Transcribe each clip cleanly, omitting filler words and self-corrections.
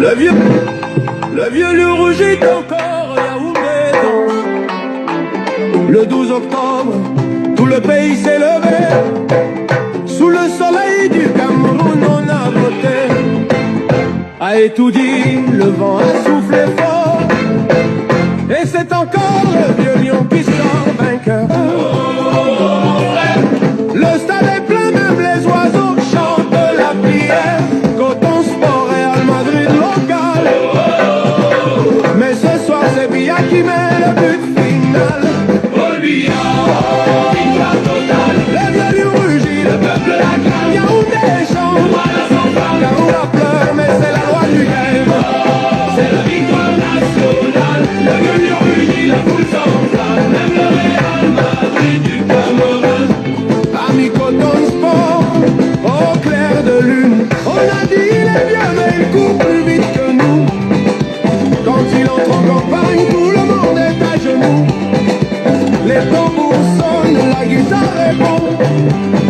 Le vieux lieu rougit encore Yaoundé. Le 12 octobre, tout le pays s'est levé. Sous le soleil du Cameroun, on a voté. A étudié, le vent a soufflé fort. Et c'est encore le vieux lion qui sort vainqueur. Le stade est plein, même les oiseaux chantent la prière. Coton Sport, Real Madrid local. Mais ce soir c'est Biya qui met le but final. Paul Biya, victoire totale. Le vieux lion rugit, le peuple l'acclame. Yaoundé chante, Kaoula pleure, mais c'est la loi du game. C'est la victoire nationale. Le vieux lion rugit, la foule s'enflamme. Même le Real Madrid du Cameroun. Ami Coton Sport, au clair de lune, on a dit il est bien mais il court plus vite que nous. Quand il entre en campagne, tout le monde est à genoux. Les tambours sonnent, la guitare répond,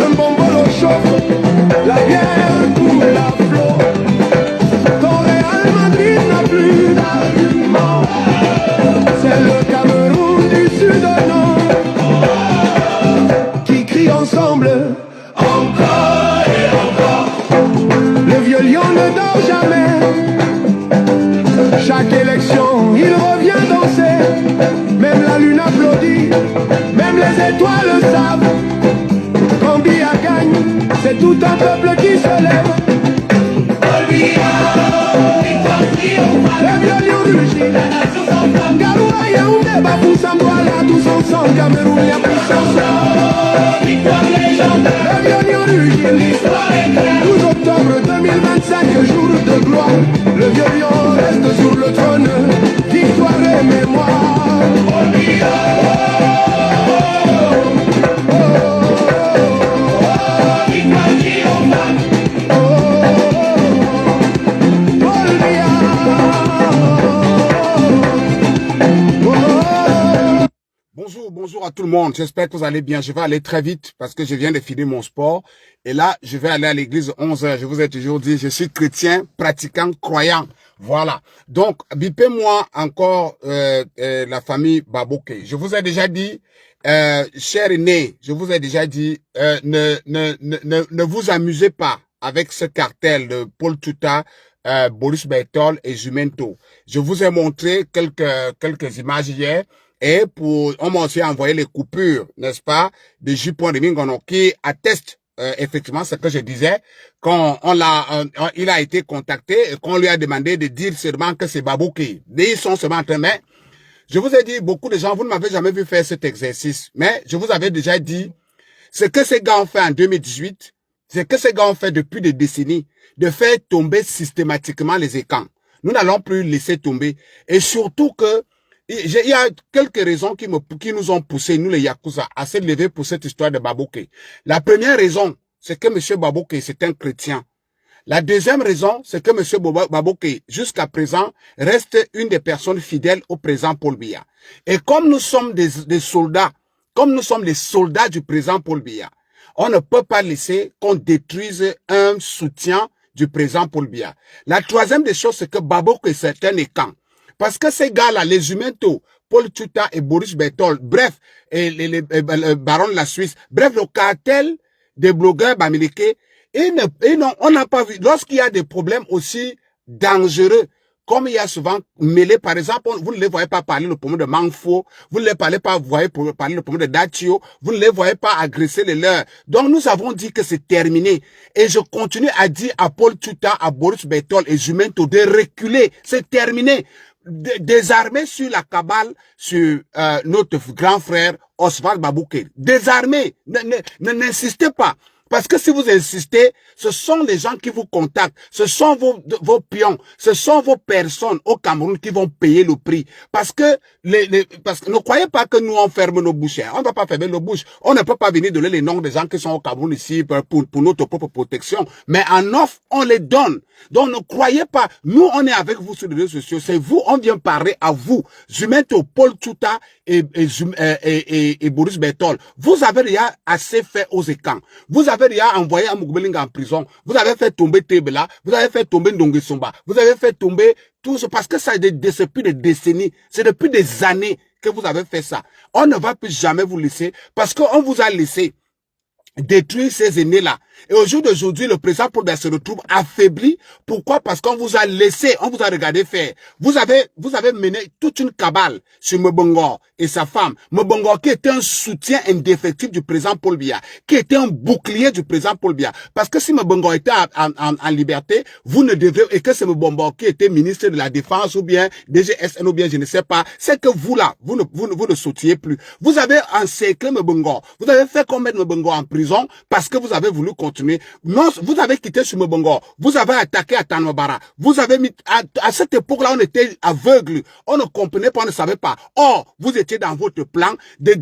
un bombolo chauffe, la bière coule à flot. Ton Real Madrid n'a plus d'argument, c'est le Cameroun du Sud-Nord qui crie ensemble, encore et encore. Le vieux lion ne dort jamais. Chaque élection, il revient danser. Même la lune applaudit, même les étoiles le savent. Quand Biya gagne, c'est tout un peuple qui se lève. Paul Biya, victoire triomphale. Le vieux lion rugit, la nation s'enflamme. Garoua, Yaoundé, Bafou, Samboala, tous ensemble, Cameroun, y'a puissance. Victoire légendaire. Le vieux lion rugit, l'histoire est claire. 12 octobre 2025, jour de gloire. Le vieux lion reste sur le trône, victoire et mémoire. Paul Biya, victoire triomphale. Paul Biya. Bonjour à tout le monde, j'espère que vous allez bien. Je vais aller très vite parce que je viens de finir mon sport. Et là, je vais aller à l'église 11h. Je vous ai toujours dit, je suis chrétien, pratiquant, croyant. Voilà. Donc, bipez-moi encore la famille Babouké. Je vous ai déjà dit, cher aîné, je vous ai déjà dit, ne vous amusez pas avec ce cartel de Paul Tuta, Boris Berthold et Jumento. Je vous ai montré quelques images hier. Et on m'a aussi envoyé les coupures, n'est-ce pas, de Jupon de Mingono qui attestent effectivement ce que je disais quand il a été contacté et qu'on lui a demandé de dire seulement que c'est Babouké. Ils sont seulement en train, mais je vous ai dit, beaucoup de gens, vous ne m'avez jamais vu faire cet exercice, mais je vous avais déjà dit, ce que ces gars ont fait en 2018, ce que ces gars ont fait depuis des décennies, de faire tomber systématiquement les écrans. Nous n'allons plus laisser tomber. Et surtout que il y a quelques raisons qui nous ont poussé, nous les Yakuza, à se lever pour cette histoire de Babouké. La première raison, c'est que M. Babouké, c'est un chrétien. La deuxième raison, c'est que M. Babouké, jusqu'à présent, reste une des personnes fidèles au président Paul Biya. Et comme nous sommes des soldats, comme nous sommes les soldats du président Paul Biya, on ne peut pas laisser qu'on détruise un soutien du président Paul Biya. La troisième des choses, c'est que Babouké, c'est un écran. Parce que ces gars-là, les Jumento, Paul Tuta et Boris Berthold, bref, et le baron de la Suisse, bref, le cartel des blogueurs bamileke, on n'a pas vu, lorsqu'il y a des problèmes aussi dangereux, comme il y a souvent mêlé, par exemple, vous ne les voyez pas parler le problème de Mangfo, vous ne les voyez pas parler le problème de Dachio, vous ne les voyez pas agresser les leurs. Donc nous avons dit que c'est terminé. Et je continue à dire à Paul Tuta, à Boris Berthold et Jumento de reculer. C'est terminé. Désarmer sur la cabale sur notre grand frère Oswald Babouké. Désarmer. N'insistez pas. Parce que si vous insistez, ce sont les gens qui vous contactent, ce sont vos pions, ce sont vos personnes au Cameroun qui vont payer le prix. Parce que ne croyez pas que nous on ferme nos bouches. On ne va pas fermer nos bouches. On ne peut pas venir donner les noms des gens qui sont au Cameroun ici pour notre propre protection. Mais en offre, on les donne. Donc ne croyez pas. Nous, on est avec vous sur les réseaux sociaux. C'est vous, on vient parler à vous. Jumento, Paul Tuta et Boris Berthold. Vous avez déjà assez fait aux écrans. Vous avez avez déjà envoyé Amoubelinga en prison. Vous avez fait tomber Tebela. Vous avez fait tomber Ndongue Somba. Vous avez fait tomber tout ce, parce que ça, c'est depuis des décennies. C'est depuis des années que vous avez fait ça. On ne va plus jamais vous laisser parce qu'on vous a laissé détruire ces aînés-là. Et au jour d'aujourd'hui, le président Paul Biya se retrouve affaibli. Pourquoi? Parce qu'on vous a laissé, on vous a regardé faire. Vous avez mené toute une cabale sur Mbongo et sa femme. Mbongo qui était un soutien indéfectible du président Paul Biya, qui était un bouclier du président Paul Biya. Parce que si Mbongo était en liberté, vous ne devez, et que c'est Mbongo qui était ministre de la Défense ou bien DGSN ou bien je ne sais pas, c'est que vous là, vous ne sautiez plus. Vous avez encerclé Mbongo. Vous avez fait commettre Mbongo en prison parce que vous avez voulu continuer. Non, vous avez quitté sur Mbongo. Vous avez attaqué à Tanobara. Vous avez mis, à cette époque-là, on était aveugle. On ne comprenait pas, on ne savait pas. Or, vous étiez dans votre plan de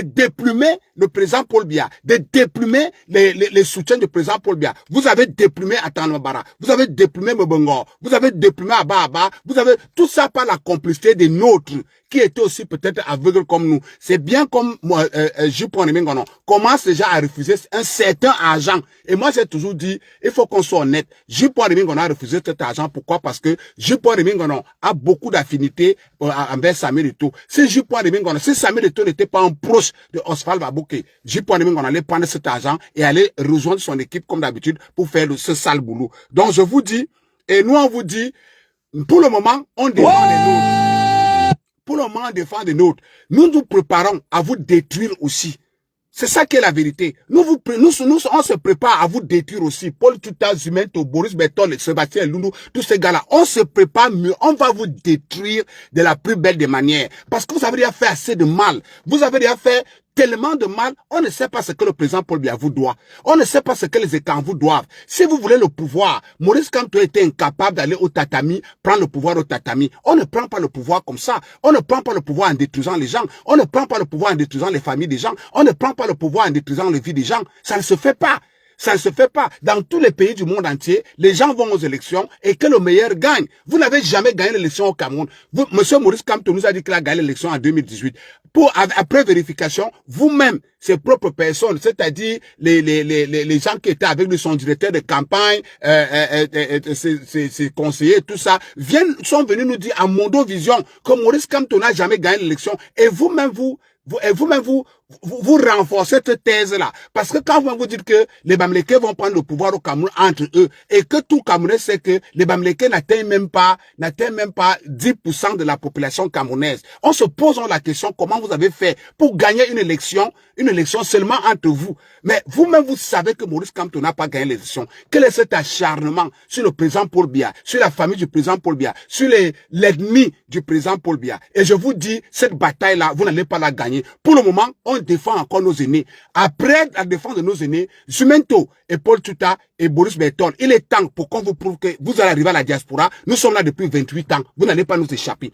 déplumer le président Paul Biya, de déplumer les soutiens du président Paul Biya. Vous avez déplumé à Tanobara. Vous avez déplumé Mbongo. Vous avez déplumé à Baba. Vous avez tout ça par la complicité des nôtres qui étaient aussi peut-être aveugles comme nous. C'est bien comme Jupon Ngono commence déjà à refuser un certain argent. Et moi, j'ai toujours dit, il faut qu'on soit honnête. Jupon Ngono a refusé cet argent. Pourquoi? Parce que Jupon Ngono a beaucoup d'affinités envers Samuel Eto'o. Si Samuel Eto'o n'était pas un proche de Oswald Babouké, Jupon Ngono allait prendre cet argent et aller rejoindre son équipe comme d'habitude pour faire ce sale boulot. Donc, je vous dis, et nous, on vous dit, pour le moment, on défend les nôtres. Pour le moment, on défend des nôtres. Nous nous préparons à vous détruire aussi. C'est ça qui est la vérité. Nous, on se prépare à vous détruire aussi. Paul Tuta, Zumento, Boris Bertol, Sébastien Lundu, tous ces gars-là. On se prépare mieux. On va vous détruire de la plus belle des manières. Parce que vous avez déjà fait assez de mal. Vous avez déjà fait tellement de mal, on ne sait pas ce que le président Paul Biya vous doit. On ne sait pas ce que les États vous doivent. Si vous voulez le pouvoir, Maurice Kamto était incapable d'aller au tatami, prendre le pouvoir au tatami. On ne prend pas le pouvoir comme ça. On ne prend pas le pouvoir en détruisant les gens. On ne prend pas le pouvoir en détruisant les familles des gens. On ne prend pas le pouvoir en détruisant les vies des gens. Ça ne se fait pas. Ça ne se fait pas. Dans tous les pays du monde entier, les gens vont aux élections et que le meilleur gagne. Vous n'avez jamais gagné l'élection au Cameroun. Monsieur Maurice Kamto nous a dit qu'il a gagné l'élection en 2018. Après vérification, vous-même, ses propres personnes, c'est-à-dire les gens qui étaient avec lui, son directeur de campagne, ses conseillers, tout ça, sont venus nous dire à Mondo Vision que Maurice Kamto n'a jamais gagné l'élection. Et vous-même, vous renforcez cette thèse-là. Parce que quand vous dites que les Bamileke vont prendre le pouvoir au Cameroun entre eux, et que tout Camerounais sait que les Bamileke n'atteignent même pas 10% de la population camerounaise. On se pose la question, comment vous avez fait pour gagner une élection seulement entre vous. Mais vous-même, vous savez que Maurice Kamto n'a pas gagné l'élection. Quel est cet acharnement sur le président Paul Biya, sur la famille du président Paul Biya, sur l'ennemi du président Paul Biya? Et je vous dis, cette bataille-là, vous n'allez pas la gagner. Pour le moment, on défend encore nos aînés. Après la défense de nos aînés, Zumento et Paul Tuta et Boris Bertol, il est temps pour qu'on vous prouve que vous allez arriver à la diaspora. Nous sommes là depuis 28 ans. Vous n'allez pas nous échapper.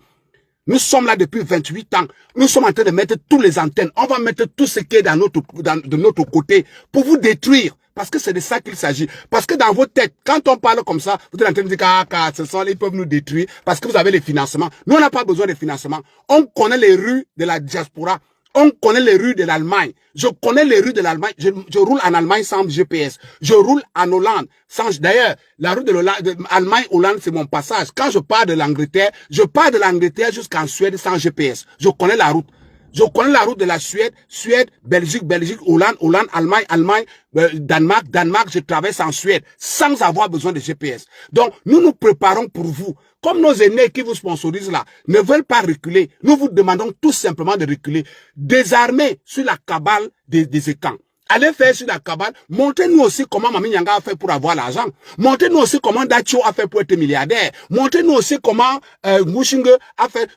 Nous sommes là depuis 28 ans. Nous sommes en train de mettre tous les antennes. On va mettre tout ce qui est de notre côté pour vous détruire. Parce que c'est de ça qu'il s'agit. Parce que dans votre tête, quand on parle comme ça, vous êtes en train de dire ils peuvent nous détruire parce que vous avez les financements. Nous, on n'a pas besoin de financement. On connaît les rues de la diaspora. On connaît les rues de l'Allemagne. Je connais les rues de l'Allemagne. Je roule en Allemagne sans GPS. Je roule en Hollande sans... D'ailleurs, la rue de l'Allemagne-Hollande, c'est mon passage. Quand je pars de l'Angleterre, je pars de l'Angleterre jusqu'en Suède sans GPS. Je connais la route. Je connais la route de la Suède, Belgique, Hollande, Allemagne, Danemark, je traverse en Suède sans avoir besoin de GPS. Donc, nous nous préparons pour vous. Comme nos aînés qui vous sponsorisent là ne veulent pas reculer, nous vous demandons tout simplement de reculer. Désarmer sur la cabale des écans. Allez faire sur la cabale. Montrez-nous aussi comment Mami Nyanga a fait pour avoir l'argent. Montrez-nous aussi comment Dachio a fait pour être milliardaire. Montrez-nous aussi comment Ngushinge a fait.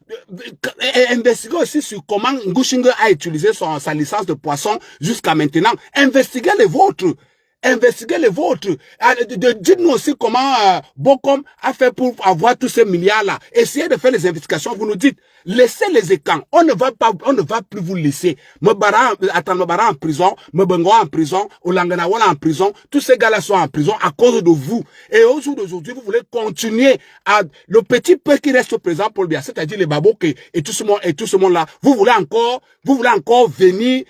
Investiguez aussi sur comment Ngushinge a utilisé sa licence de poisson jusqu'à maintenant. Investiguez les vôtres. Investiguez les vôtres. Dites-nous aussi comment Bokom a fait pour avoir tous ces milliards-là. Essayez de faire les investigations, vous nous dites. Laissez les écrans. On ne va plus vous laisser. Mbara en prison, Mbengo en prison, Olanganawala en prison. Tous ces gars-là sont en prison à cause de vous. Et au jour d'aujourd'hui, vous voulez continuer à, le petit peu qui reste au président Paul Biya, c'est-à-dire les Babok et tout ce monde-là, vous voulez encore venir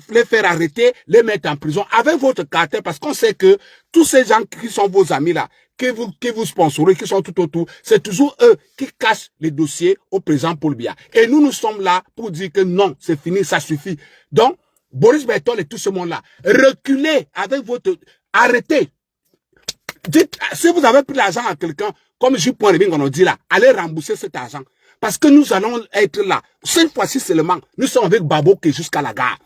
les faire arrêter, les mettre en prison avec votre caractère, parce qu'on sait que tous ces gens qui sont vos amis là, qui vous sponsorisent, qui sont tout autour, c'est toujours eux qui cachent les dossiers au président Paul Biya. Et nous sommes là pour dire que non, c'est fini, ça suffit. Donc, Boris Berthold et tout ce monde-là, reculez avec votre... Arrêtez. Dites, si vous avez pris l'argent à quelqu'un, comme J.Reving on dit là, allez rembourser cet argent. Parce que nous allons être là. Cette fois-ci seulement, nous sommes avec Babok jusqu'à la gare.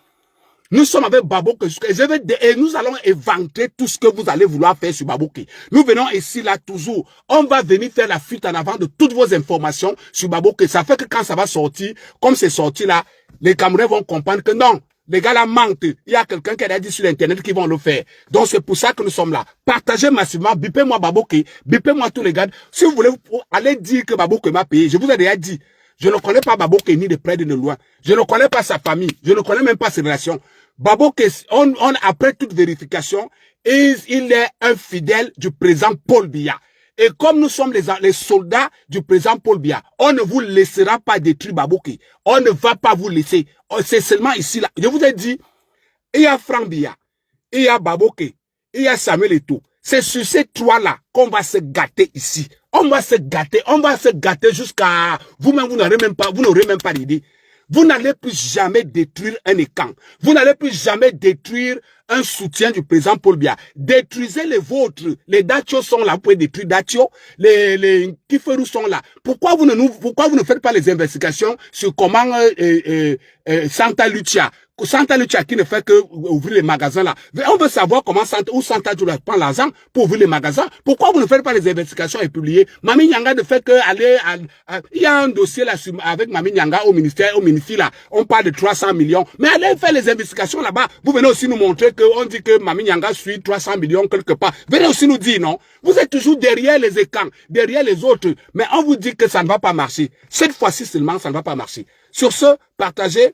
Nous sommes avec Babok et nous allons éventer tout ce que vous allez vouloir faire sur Babok. Nous venons ici là toujours. On va venir faire la fuite en avant de toutes vos informations sur Babok. Ça fait que quand ça va sortir, comme c'est sorti là, les Camerounais vont comprendre que non, les gars là mentent. Il y a quelqu'un qui a dit sur Internet qu'ils vont le faire. Donc c'est pour ça que nous sommes là. Partagez massivement, bipez-moi Babok, bipez-moi tous les gars. Si vous voulez aller dire que Babok m'a payé, je vous ai déjà dit. Je ne connais pas Babok ni de près ni de loin. Je ne connais pas sa famille. Je ne connais même pas ses relations. Babok, après toute vérification, il est un fidèle du président Paul Biya. Et comme nous sommes les soldats du président Paul Biya, on ne vous laissera pas détruire Babok. On ne va pas vous laisser. C'est seulement ici là. Je vous ai dit, il y a Franck Biya, il y a Babok, il y a Samuel Eto'o. C'est sur ces trois-là qu'on va se gâter ici. On va se gâter jusqu'à vous-même, vous n'aurez même pas d'idée. Vous n'allez plus jamais détruire un écran. Vous n'allez plus jamais détruire un soutien du président Paul Biya. Détruisez les vôtres. Les Dachio sont là. Vous pouvez détruire Dachio. Les Kiferu sont là. Pourquoi vous ne faites pas les investigations sur comment Santa Lucia qui ne fait que ouvrir les magasins là. On veut savoir comment Santa Lucia prend l'argent pour ouvrir les magasins. Pourquoi vous ne faites pas les investigations et publier? Mami Nyanga ne fait que aller il y a un dossier là avec Mami Nyanga au ministère, au Minifi là. On parle de 300 millions. Mais allez faire les investigations là-bas. Vous venez aussi nous montrer que on dit que Mami Nyanga suit 300 millions quelque part. Venez aussi nous dire non. Vous êtes toujours derrière les écrans, derrière les autres. Mais on vous dit que ça ne va pas marcher. Cette fois-ci seulement, ça ne va pas marcher. Sur ce, partagez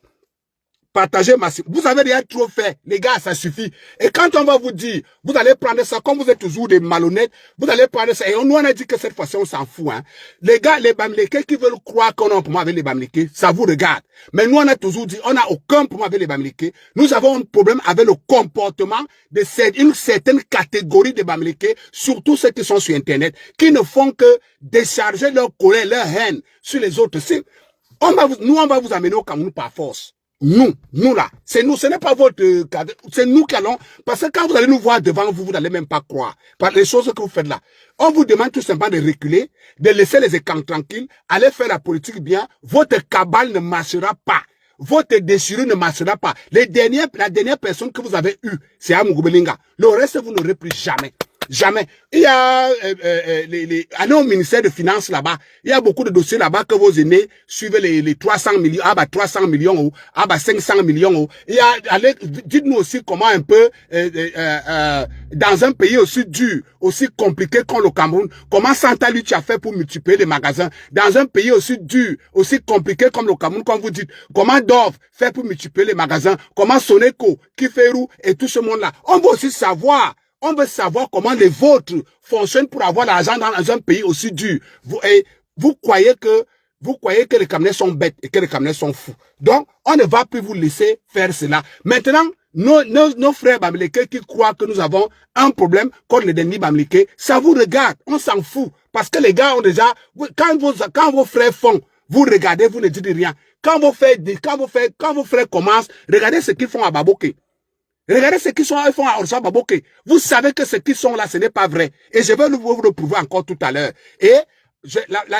massivement. Vous avez déjà trop fait. Les gars, ça suffit. Et quand on va vous dire, vous allez prendre ça, comme vous êtes toujours des malhonnêtes, vous allez prendre ça. Et nous, on a dit que cette fois-ci, on s'en fout. Hein. Les gars, les Bamileke qui veulent croire qu'on a un problème avec les Bamileke, ça vous regarde. Mais nous, on a toujours dit, on n'a aucun problème avec les Bamileke. Nous avons un problème avec le comportement de une certaine catégorie de Bamileke, surtout ceux qui sont sur Internet, qui ne font que décharger leur colère, leur haine sur les autres. On va vous amener au Cameroun par force. Nous là, c'est nous, ce n'est pas votre c'est nous qui allons, parce que quand vous allez nous voir devant vous, vous n'allez même pas croire par les choses que vous faites là. On vous demande tout simplement de reculer, de laisser les écrans tranquilles, aller faire la politique bien, votre cabale ne marchera pas. Votre déchirure ne marchera pas. La dernière personne que vous avez eue, c'est Amougou Belinga. Le reste, vous n'aurez plus jamais. Jamais. Il y a allez au ministère de Finances là-bas. Il y a beaucoup de dossiers là-bas que vos aînés suivent les 300 millions, 300 millions, 500 millions. Il y a, allez, dites-nous aussi comment un peu, dans un pays aussi dur, aussi compliqué comme le Cameroun, comment Santa Lucia a fait pour multiplier les magasins. Dans un pays aussi dur, aussi compliqué comme le Cameroun, comme vous dites, comment Dove fait pour multiplier les magasins, comment Soneko, Kiferu et tout ce monde-là. On veut aussi savoir. On veut savoir comment les vôtres fonctionnent pour avoir l'argent dans un pays aussi dur. Vous croyez que les Camerounais sont bêtes et que les Camerounais sont fous. Donc, on ne va plus vous laisser faire cela. Maintenant, nos frères Bamileke qui croient que nous avons un problème contre les derniers Bamileke, ça vous regarde. On s'en fout. Parce que les gars ont déjà, quand vos frères font, vous regardez, vous ne dites rien. Quand vos frères commencent, regardez ce qu'ils font à Baboké. Regardez ce qu'ils font à Orsa Baboké. Vous savez que ce qu'ils sont là, ce n'est pas vrai. Et je vais vous le prouver encore tout à l'heure. Et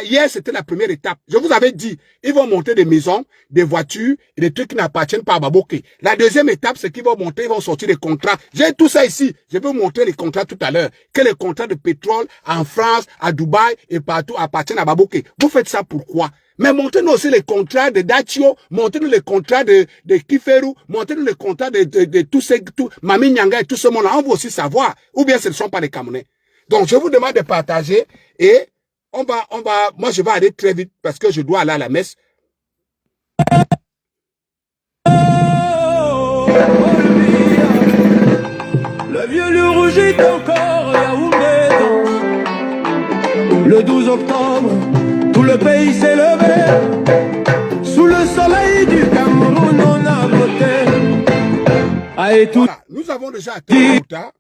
hier, c'était la première étape. Je vous avais dit, ils vont monter des maisons, des voitures, et des trucs qui n'appartiennent pas à Baboké. La deuxième étape, c'est qu'ils vont monter, ils vont sortir des contrats. J'ai tout ça ici. Je vais vous montrer les contrats tout à l'heure. Que les contrats de pétrole en France, à Dubaï et partout appartiennent à Baboké. Vous faites ça pourquoi? Mais montrez-nous aussi les contrats de Dachio, montrez-nous les contrats de Kiferu, montrez-nous les contrats de tous ces, Mami Nyanga et tout ce monde-là. On veut aussi savoir. Ou bien ce ne sont pas les Camerounais. Donc, je vous demande de partager et moi, je vais aller très vite parce que je dois aller à la messe. nuit encore, Yaoundé danse. Le 12 octobre, tout le pays s'est levé. Sous le soleil du Cameroun, on a voté. Voilà, nous avons déjà atteint le résultat.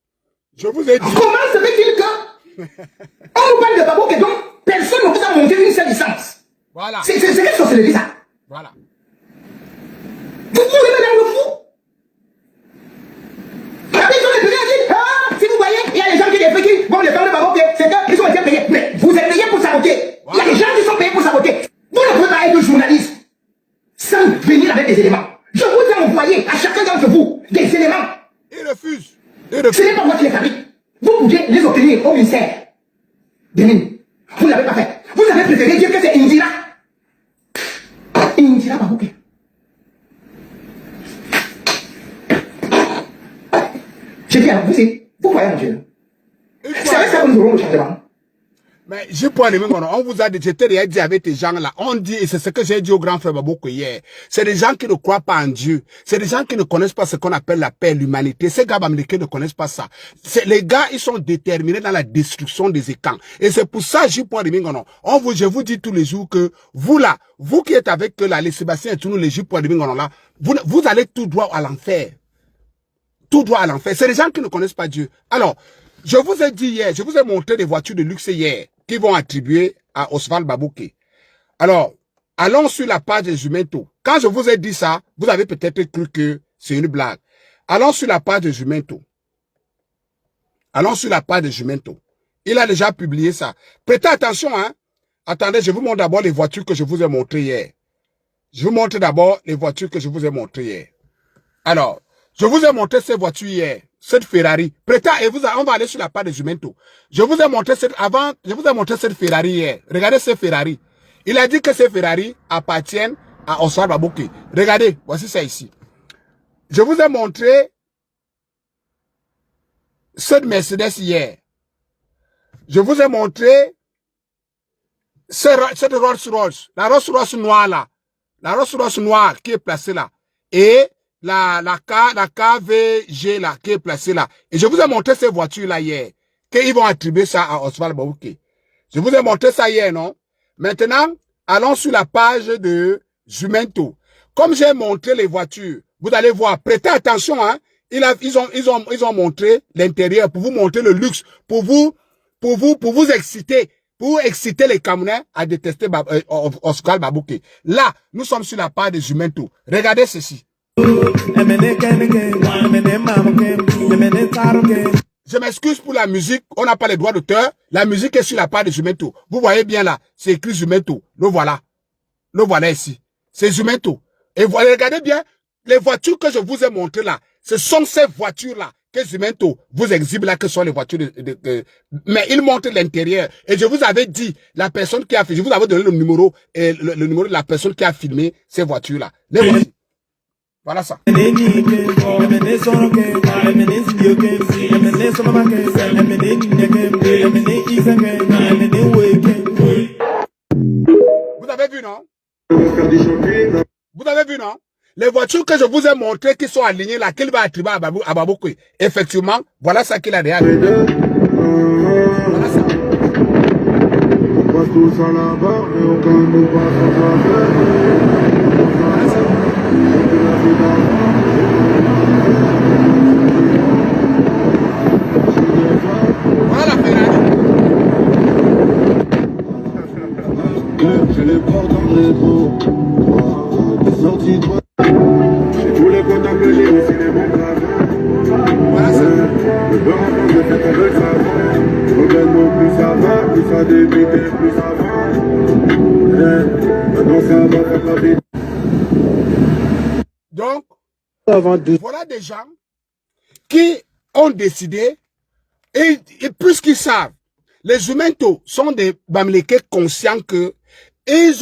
Je vous ai dit. Comment se fait-il que on nous parle de Babo et donc personne ne vous a monté une seule licence? Voilà. C'est quelle sorcellerie ça? Voilà. Vous pouvez me dans le fou? Si vous voyez, il y a des gens qui vont les faire de Babo, c'est qu'ils ont été payés. Mais vous êtes payés pour saboter. Il y a des gens qui sont payés pour saboter. Vous ne pouvez pas être journaliste sans venir avec des éléments. Je vous ai envoyé à chacun d'entre vous des éléments. Il refuse. Ce n'est pas moi qui les fabrique. Vous pouvez les obtenir au ministère des Mines. Vous ne l'avez pas fait. Vous avez préféré dire que c'est Indira. Indira Babouké. J'ai dit à vous, vous croyez en Dieu. C'est avec ça que nous aurons le changement. Mais on vous a dit, j'étais déjà dit avec ces gens-là, on dit, et c'est ce que j'ai dit au grand frère Baboukou hier, c'est des gens qui ne croient pas en Dieu, c'est des gens qui ne connaissent pas ce qu'on appelle la paix, l'humanité. Ces gars américains ne connaissent pas ça. Les gars, ils sont déterminés dans la destruction des écrans. Et c'est pour ça, je vous dis tous les jours que vous là, vous qui êtes avec les Sébastien et tous nous, les là, vous allez tout droit à l'enfer. Tout droit à l'enfer. C'est des gens qui ne connaissent pas Dieu. Alors, je vous ai dit hier, je vous ai montré des voitures de luxe hier qui vont attribuer à Oswald Babouké. Alors, allons sur la page de Jumento. Quand je vous ai dit ça, vous avez peut-être cru que c'est une blague. Allons sur la page de Jumento. Allons sur la page de Jumento. Il a déjà publié ça. Prêtez attention, hein. Attendez, je vous montre d'abord les voitures que je vous ai montrées hier. Je vous montre d'abord les voitures que je vous ai montrées hier. Alors, je vous ai montré ces voitures hier. Cette Ferrari. Prêtez, et on va aller sur la page de Jumento. Je vous ai montré cette Ferrari hier. Regardez cette Ferrari. Il a dit que ces Ferrari appartiennent à Oswald Babouké. Regardez, voici ça ici. Je vous ai montré cette Mercedes hier. Je vous ai montré cette Rolls-Royce. La Rolls-Royce noire là. La Rolls-Royce noire qui est placée là. Et la KVG là, qui est placée là. Et je vous ai montré ces voitures là hier. Qu'ils vont attribuer ça à Oswald Babouké. Je vous ai montré ça hier, non? Maintenant, allons sur la page de Jumento. Comme j'ai montré les voitures, vous allez voir, prêtez attention, hein. Ils ont montré l'intérieur pour vous montrer le luxe, pour vous exciter. Pour exciter les Camerounais à détester Oswald Babouké. Là, nous sommes sur la page de Jumento. Regardez ceci. Je m'excuse pour la musique, on n'a pas les droits d'auteur. La musique est sur la page de Jumento. Vous voyez bien là, c'est écrit Jumento. Le voilà. Le voilà ici. C'est Jumento. Et vous regardez bien, les voitures que je vous ai montrées là, ce sont ces voitures-là que Jumento vous exhibe là, que sont les voitures mais il montre l'intérieur. Et je vous avais dit, la personne qui a filmé, je vous avais donné le numéro, et le numéro de la personne qui a filmé ces voitures-là. Les voici. Voilà ça. Vous avez vu, non? Vous avez vu, non? Les voitures que je vous ai montrées qui sont alignées là, qu'il va attribuer à Babouké. Effectivement, voilà ça qu'il a déjà. Voilà ça. On passe tous à la barre, mais aucun nous passe en faveur. Voilà la Ferrari. Je les porte dans le rétro. Des sorties de j'ai tous les comptables, j'ai aussi les bons graveurs. Voilà ça. Le beurre en France, je fais tomber le savon. Regarde-moi, plus ça va, plus ça débite, plus ça va. Maintenant ça va faire la vie. Donc, voilà des gens qui ont décidé, et puisqu'ils savent, les Jumento sont des Bamileke conscients que ils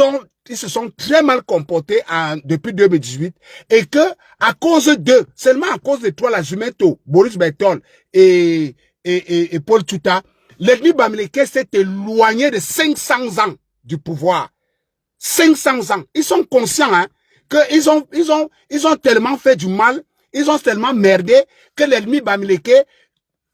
se sont très mal comportés depuis 2018 et que à cause d'eux, seulement à cause de toi, la Jumento, Boris Bertol et Paul Tuta, l'ennemi Bamileke s'est éloigné de 500 ans du pouvoir. 500 ans. Ils sont conscients, hein, qu'ils ont tellement fait du mal, ils ont tellement merdé que l'ennemi Bamileke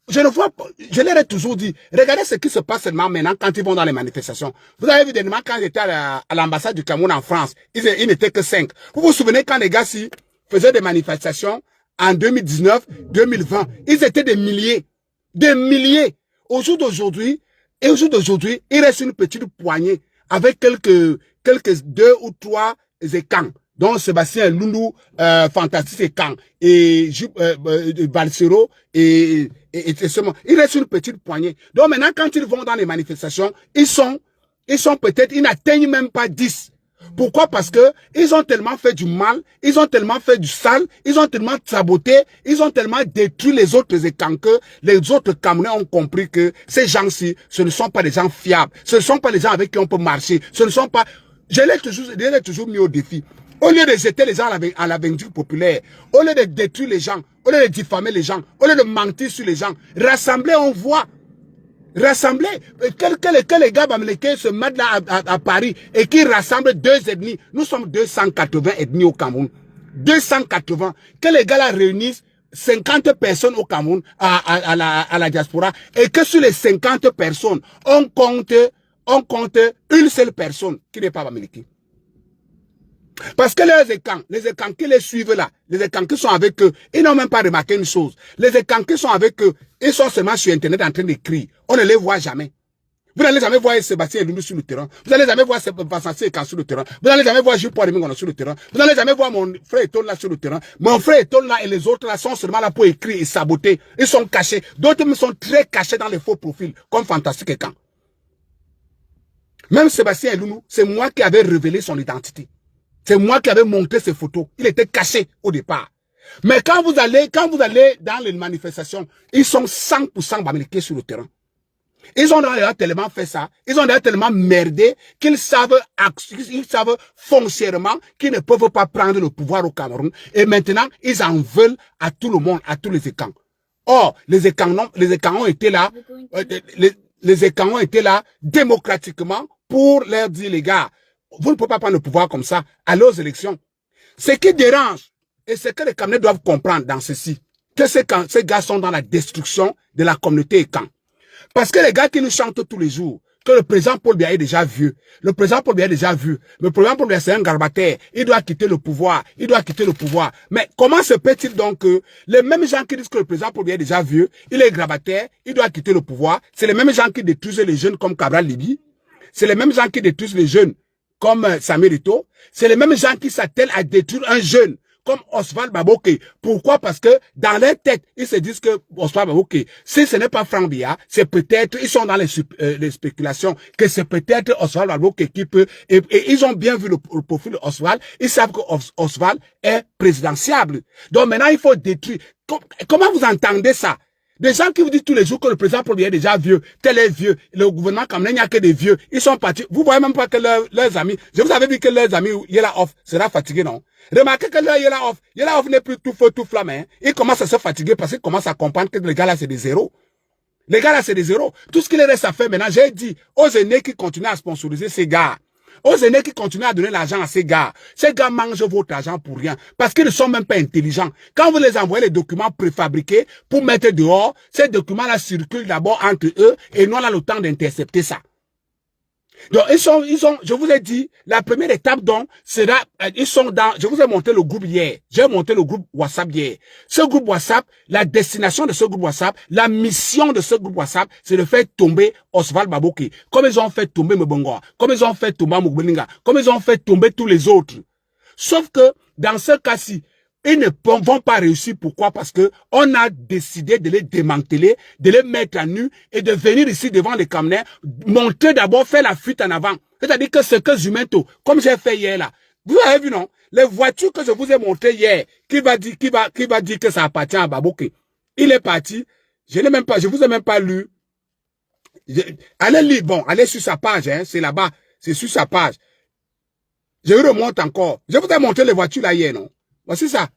je ne vois pas, je leur ai toujours dit, regardez ce qui se passe seulement maintenant quand ils vont dans les manifestations. Vous avez vu dernièrement quand j'étais à l'ambassade du Cameroun en France, ils n'étaient que 5. Vous vous souvenez quand les gars ci faisaient des manifestations en 2019, 2020, ils étaient des milliers. Des milliers. Au jour d'aujourd'hui, il reste une petite poignée avec quelques 2 ou 3 écans, dont Sébastien Loulou, Fantastique Écan, et Balsero, et seulement. Il reste une petite poignée. Donc maintenant, quand ils vont dans les manifestations, ils sont peut-être, ils n'atteignent même pas 10. Pourquoi? Parce que ils ont tellement fait du mal, ils ont tellement fait du sale, ils ont tellement saboté, ils ont tellement détruit les autres écans que les autres Camerounais ont compris que ces gens-ci, ce ne sont pas des gens fiables, ce ne sont pas des gens avec qui on peut marcher, ce ne sont pas... Je l'ai toujours mis au défi. Au lieu de jeter les gens à la vindicte populaire, au lieu de détruire les gens, au lieu de diffamer les gens, au lieu de mentir sur les gens, rassembler, on voit. Rassembler, que les gars bamileke se mettent là à Paris et qui rassemblent 2 ethnies. Nous sommes 280 ethnies au Cameroun. 280. Que les gars là réunissent 50 personnes au Cameroun, à la diaspora, et que sur les 50 personnes, on compte une seule personne qui n'est pas bamileke. Parce que les écans qui les suivent là, les écans qui sont avec eux, ils n'ont même pas remarqué une chose. Les écans qui sont avec eux, ils sont seulement sur Internet en train d'écrire. On ne les voit jamais. Vous n'allez jamais voir Sébastien Loulou sur le terrain. Vous n'allez jamais voir Vincent Écan sur le terrain. Vous n'allez jamais voir Jules Paul Rimingono sur le terrain. Vous n'allez jamais voir mon frère Etol là sur le terrain. Mon frère Etol là et les autres là sont seulement là pour écrire et saboter. Ils sont cachés. D'autres me sont très cachés dans les faux profils, comme Fantastique Écan. Même Sébastien Loulou, c'est moi qui avais révélé son identité. C'est moi qui avais montré ces photos. Il était caché au départ. Mais quand vous allez dans les manifestations, ils sont 100% bamilekés sur le terrain. Ils ont d'ailleurs tellement fait ça, ils ont d'ailleurs tellement merdé qu'ils savent foncièrement qu'ils ne peuvent pas prendre le pouvoir au Cameroun. Et maintenant, ils en veulent à tout le monde, à tous les écans. Or, les écans ont été là, les écans ont été là démocratiquement pour leur dire, les gars, vous ne pouvez pas prendre le pouvoir comme ça, allez aux élections. Ce qui dérange, et ce que les Camerounais doivent comprendre dans ceci, que ces gars sont dans la destruction de la communauté écan. Parce que les gars qui nous chantent tous les jours, que le président Paul Biya est déjà vieux, le président Paul Biya est déjà vu, le président Paul Biya c'est un garbataire, il doit quitter le pouvoir, Mais comment se peut-il donc que les mêmes gens qui disent que le président Paul Biya est déjà vieux, il est garbataire, il doit quitter le pouvoir, c'est les mêmes gens qui détruisent les jeunes comme Cabral Libi, c'est les mêmes gens qui détruisent les jeunes comme Samuel Eto'o, c'est les mêmes gens qui s'attellent à détruire un jeune comme Oswald Baboke. Pourquoi? Parce que dans leur tête, ils se disent que Oswald Baboke, si ce n'est pas Franck Biya, c'est peut-être, ils sont dans les spéculations, que c'est peut-être Oswald Baboke qui peut, et ils ont bien vu le profil de Oswald, ils savent que Oswald est présidentiable. Donc maintenant, il faut détruire. Comment vous entendez ça? Des gens qui vous disent tous les jours que le président Paul Biya est déjà vieux, tel est vieux, le gouvernement camerounais, il n'y a que des vieux, ils sont partis. Vous voyez même pas que leurs amis, je vous avais dit que leurs amis, Yela Off, sera fatigué, non? Remarquez que leur Yela Off n'est plus tout feu, tout flamme, hein. Il commence à se fatiguer parce qu'il commence à comprendre que les gars là, c'est des zéros. Les gars là, c'est des zéros. Tout ce qu'il reste à faire maintenant, j'ai dit aux aînés qui continuent à sponsoriser ces gars, aux aînés qui continuent à donner l'argent à ces gars mangent votre argent pour rien, parce qu'ils ne sont même pas intelligents. Quand vous les envoyez les documents préfabriqués pour mettre dehors, ces documents-là circulent d'abord entre eux et nous on a le temps d'intercepter ça. Donc je vous ai dit, la première étape donc sera, ils sont dans, je vous ai montré le groupe hier, j'ai montré le groupe WhatsApp hier. Ce groupe WhatsApp, la destination de ce groupe WhatsApp, la mission de ce groupe WhatsApp, c'est de faire tomber Oswald Baboke, comme ils ont fait tomber Mbongoa, comme ils ont fait tomber Mugbelinga, comme ils ont fait tomber tous les autres. Sauf que, dans ce cas-ci, ils ne vont pas réussir. Pourquoi? Parce que on a décidé de les démanteler, de les mettre à nu et de venir ici devant les Camerounais, montrer d'abord, faire la fuite en avant. C'est-à-dire que ce que Jumento, comme j'ai fait hier là, vous avez vu non? Les voitures que je vous ai montrées hier, qui va dire que ça appartient à Baboke. Il est parti. Je vous ai même pas lu. Allez lire, bon, allez sur sa page, hein, c'est là-bas, c'est sur sa page. Je remonte encore. Je vous ai montré les voitures là hier, non? Voici ça.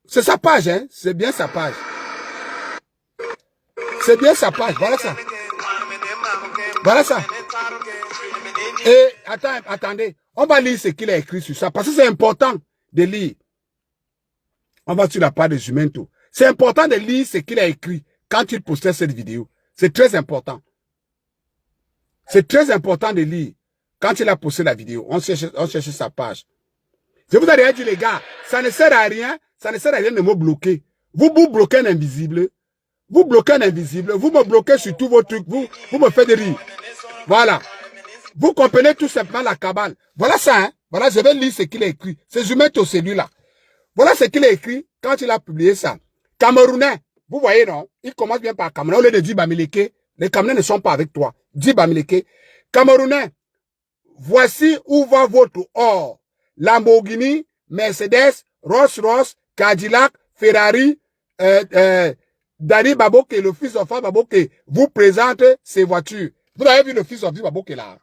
C'est sa page, hein. C'est bien sa page. C'est bien sa page. Voilà ça. Voilà ça. Et attendez. On va lire ce qu'il a écrit sur ça. Parce que c'est important de lire. On va sur la page de Jumento. C'est important de lire ce qu'il a écrit. quand il postait cette vidéo. C'est très important. C'est très important de lire. Quand il a posté la vidéo, on cherche sa page. Je vous ai déjà dit, les gars, ça ne sert à rien de me bloquer. Vous bloquez un invisible. Vous bloquez un invisible. Vous me bloquez sur tous vos trucs. Vous me faites rire. Voilà. Vous comprenez tout simplement la cabale. Voilà ça, hein. Voilà, je vais lire ce qu'il a écrit. C'est Jumeto, celui-là. Voilà ce qu'il a écrit quand il a publié ça. Camerounais. Vous voyez, non? Il commence bien par Camerounais. Au lieu de dire Bamileke, les Camerounais ne sont pas avec toi. Dis Bamileke. Camerounais. Voici où va votre or. Lamborghini, Mercedes, Rolls-Royce, Cadillac, Ferrari, Dani Baboke, le fils d'enfant Baboke, vous présente ces voitures. Vous avez vu le fils d'enfant Baboke là?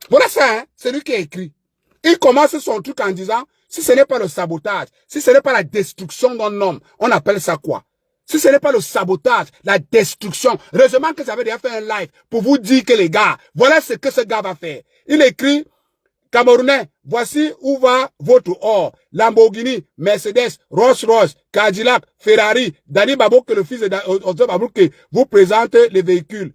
Voilà ça, hein? C'est lui qui a écrit. Il commence son truc en disant, si ce n'est pas le sabotage, si ce n'est pas la destruction d'un homme, on appelle ça quoi? Si ce n'est pas le sabotage, la destruction. Heureusement que j'avais déjà fait un live pour vous dire que les gars, voilà ce que ce gars va faire. Il écrit, Camerounais, voici où va votre or. Lamborghini, Mercedes, Rolls-Royce, Cadillac, Ferrari, Dani Baboke, le fils de Baboke, vous présente les véhicules.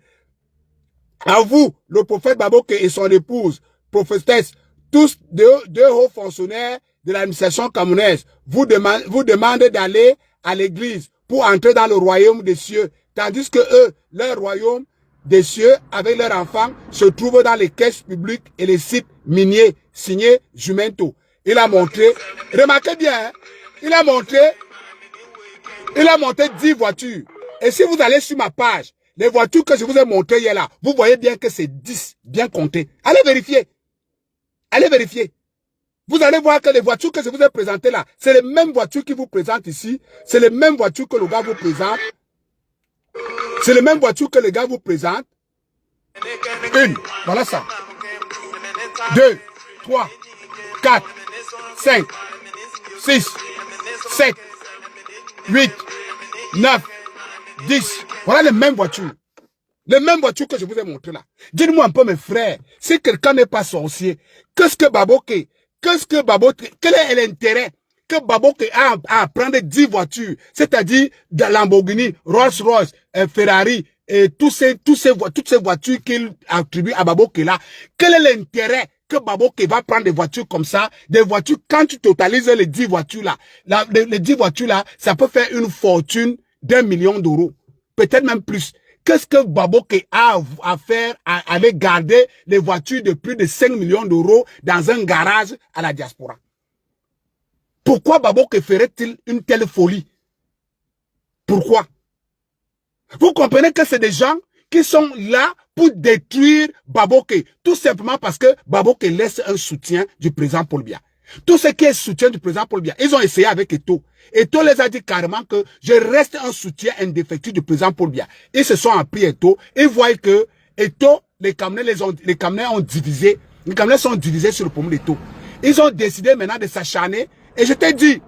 À vous, le prophète Baboke et son épouse, prophétesse, tous deux hauts fonctionnaires de l'administration camerounaise, vous demandent d'aller à l'église pour entrer dans le royaume des cieux, tandis que eux, leur royaume des cieux, avec leurs enfants, se trouvent dans les caisses publiques et les sites miniers, signé Jumento. Il a montré, remarquez bien, hein, il a montré 10 voitures. Et si vous allez sur ma page, les voitures que je vous ai montrées hier là, vous voyez bien que c'est 10, bien compté. Allez vérifier. Allez vérifier. Vous allez voir que les voitures que je vous ai présentées là, c'est les mêmes voitures qui vous présentent ici. C'est les mêmes voitures que le gars vous présente. C'est les mêmes voitures que le gars vous présente. Une, voilà ça. 2, 3, 4, 5, 6, 7, 8, 9, 10. Voilà les mêmes voitures. Les mêmes voitures que je vous ai montrées là. Dites-moi un peu mes frères, si quelqu'un n'est pas sorcier, qu'est-ce que Baboke, quel est l'intérêt que Baboke a à prendre 10 voitures, c'est-à-dire de Lamborghini, Rolls-Royce, Ferrari, et toutes ces voitures qu'il attribue à Baboke là. Quel est l'intérêt que Baboke va prendre des voitures comme ça, des voitures, quand tu totalises les 10 voitures là, les 10 voitures là, ça peut faire une fortune d'1 million d'euros. Peut-être même plus. Qu'est-ce que Baboke a à faire à aller garder les voitures de plus de 5 millions d'euros dans un garage à la diaspora? Pourquoi Baboke ferait-il une telle folie? Pourquoi? Vous comprenez que c'est des gens qui sont là pour détruire Baboke, tout simplement parce que Baboke laisse un soutien du président Paul Biya. Tout ce qui est soutien du président Paul Biya, ils ont essayé avec Eto'o. Eto'o les a dit carrément que je reste un soutien indéfectible du président Paul Biya. Ils se sont appris Eto'o. Ils voient que Eto'o, les Camerounais ont divisé. Les Camerounais sont divisés sur le problème d'Eto'o. Ils ont décidé maintenant de s'acharner. Et je t'ai dit,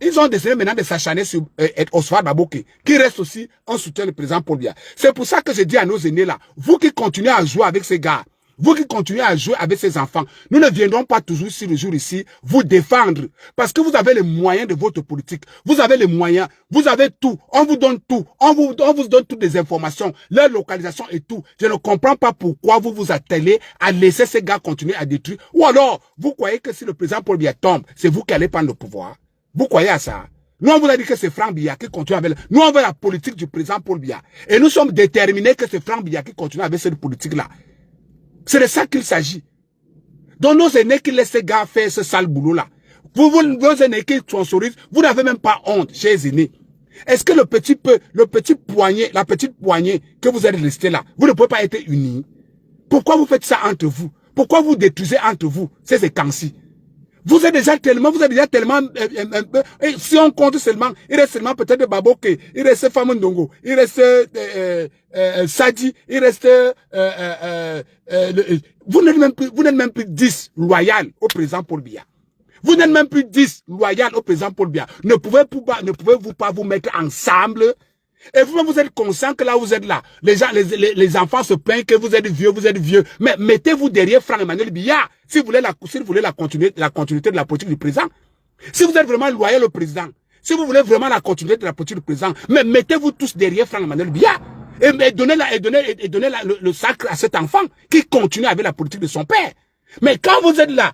ils ont décidé maintenant de s'acharner sur Oswald Baboke, qui reste aussi un soutien du président Paul Biya. C'est pour ça que je dis à nos aînés là, vous qui continuez à jouer avec ces gars, vous qui continuez à jouer avec ces enfants, nous ne viendrons pas toujours sur le jour ici vous défendre. Parce que vous avez les moyens de votre politique. Vous avez les moyens. Vous avez tout. On vous donne tout. On vous donne toutes les informations, leur localisation et tout. Je ne comprends pas pourquoi vous vous attelez à laisser ces gars continuer à détruire. Ou alors, vous croyez que si le président Paul Biya tombe, c'est vous qui allez prendre le pouvoir. Vous croyez à ça? Nous, on vous a dit que c'est Franck Biya qui continue avec... Nous, on veut la politique du président Paul Biya. Et nous sommes déterminés que c'est Franck Biya qui continue avec cette politique-là. C'est de ça qu'il s'agit. Donc nos aînés qui laissent ces gars faire ce sale boulot-là. Vos aînés qui sponsorisent, vous n'avez même pas honte, chers aînés. Est-ce que la petite poignée que vous êtes restés là, vous ne pouvez pas être unis? Pourquoi vous faites ça entre vous? Pourquoi vous détruisez entre vous ces écancis? Vous êtes déjà tellement, et si on compte seulement, il reste seulement peut-être Baboke, il reste Famondongo, il reste Sadi, il reste vous n'êtes même plus 10 loyal au président Paul Biya. Vous n'êtes même plus 10 loyal au président Paul Biya. Ne pouvez-vous pas vous mettre ensemble? Et vous-même, vous êtes conscient que là, vous êtes là. Les enfants se plaignent que vous êtes vieux. Mais mettez-vous derrière Franck-Emmanuel Biya si vous voulez la continuité de la politique du président. Si vous êtes vraiment loyal au président, Si vous voulez vraiment la continuité de la politique du président, mais mettez-vous tous derrière Franck Emmanuel Biya. Et donnez le sacre à cet enfant qui continue avec la politique de son père. Mais quand vous êtes là,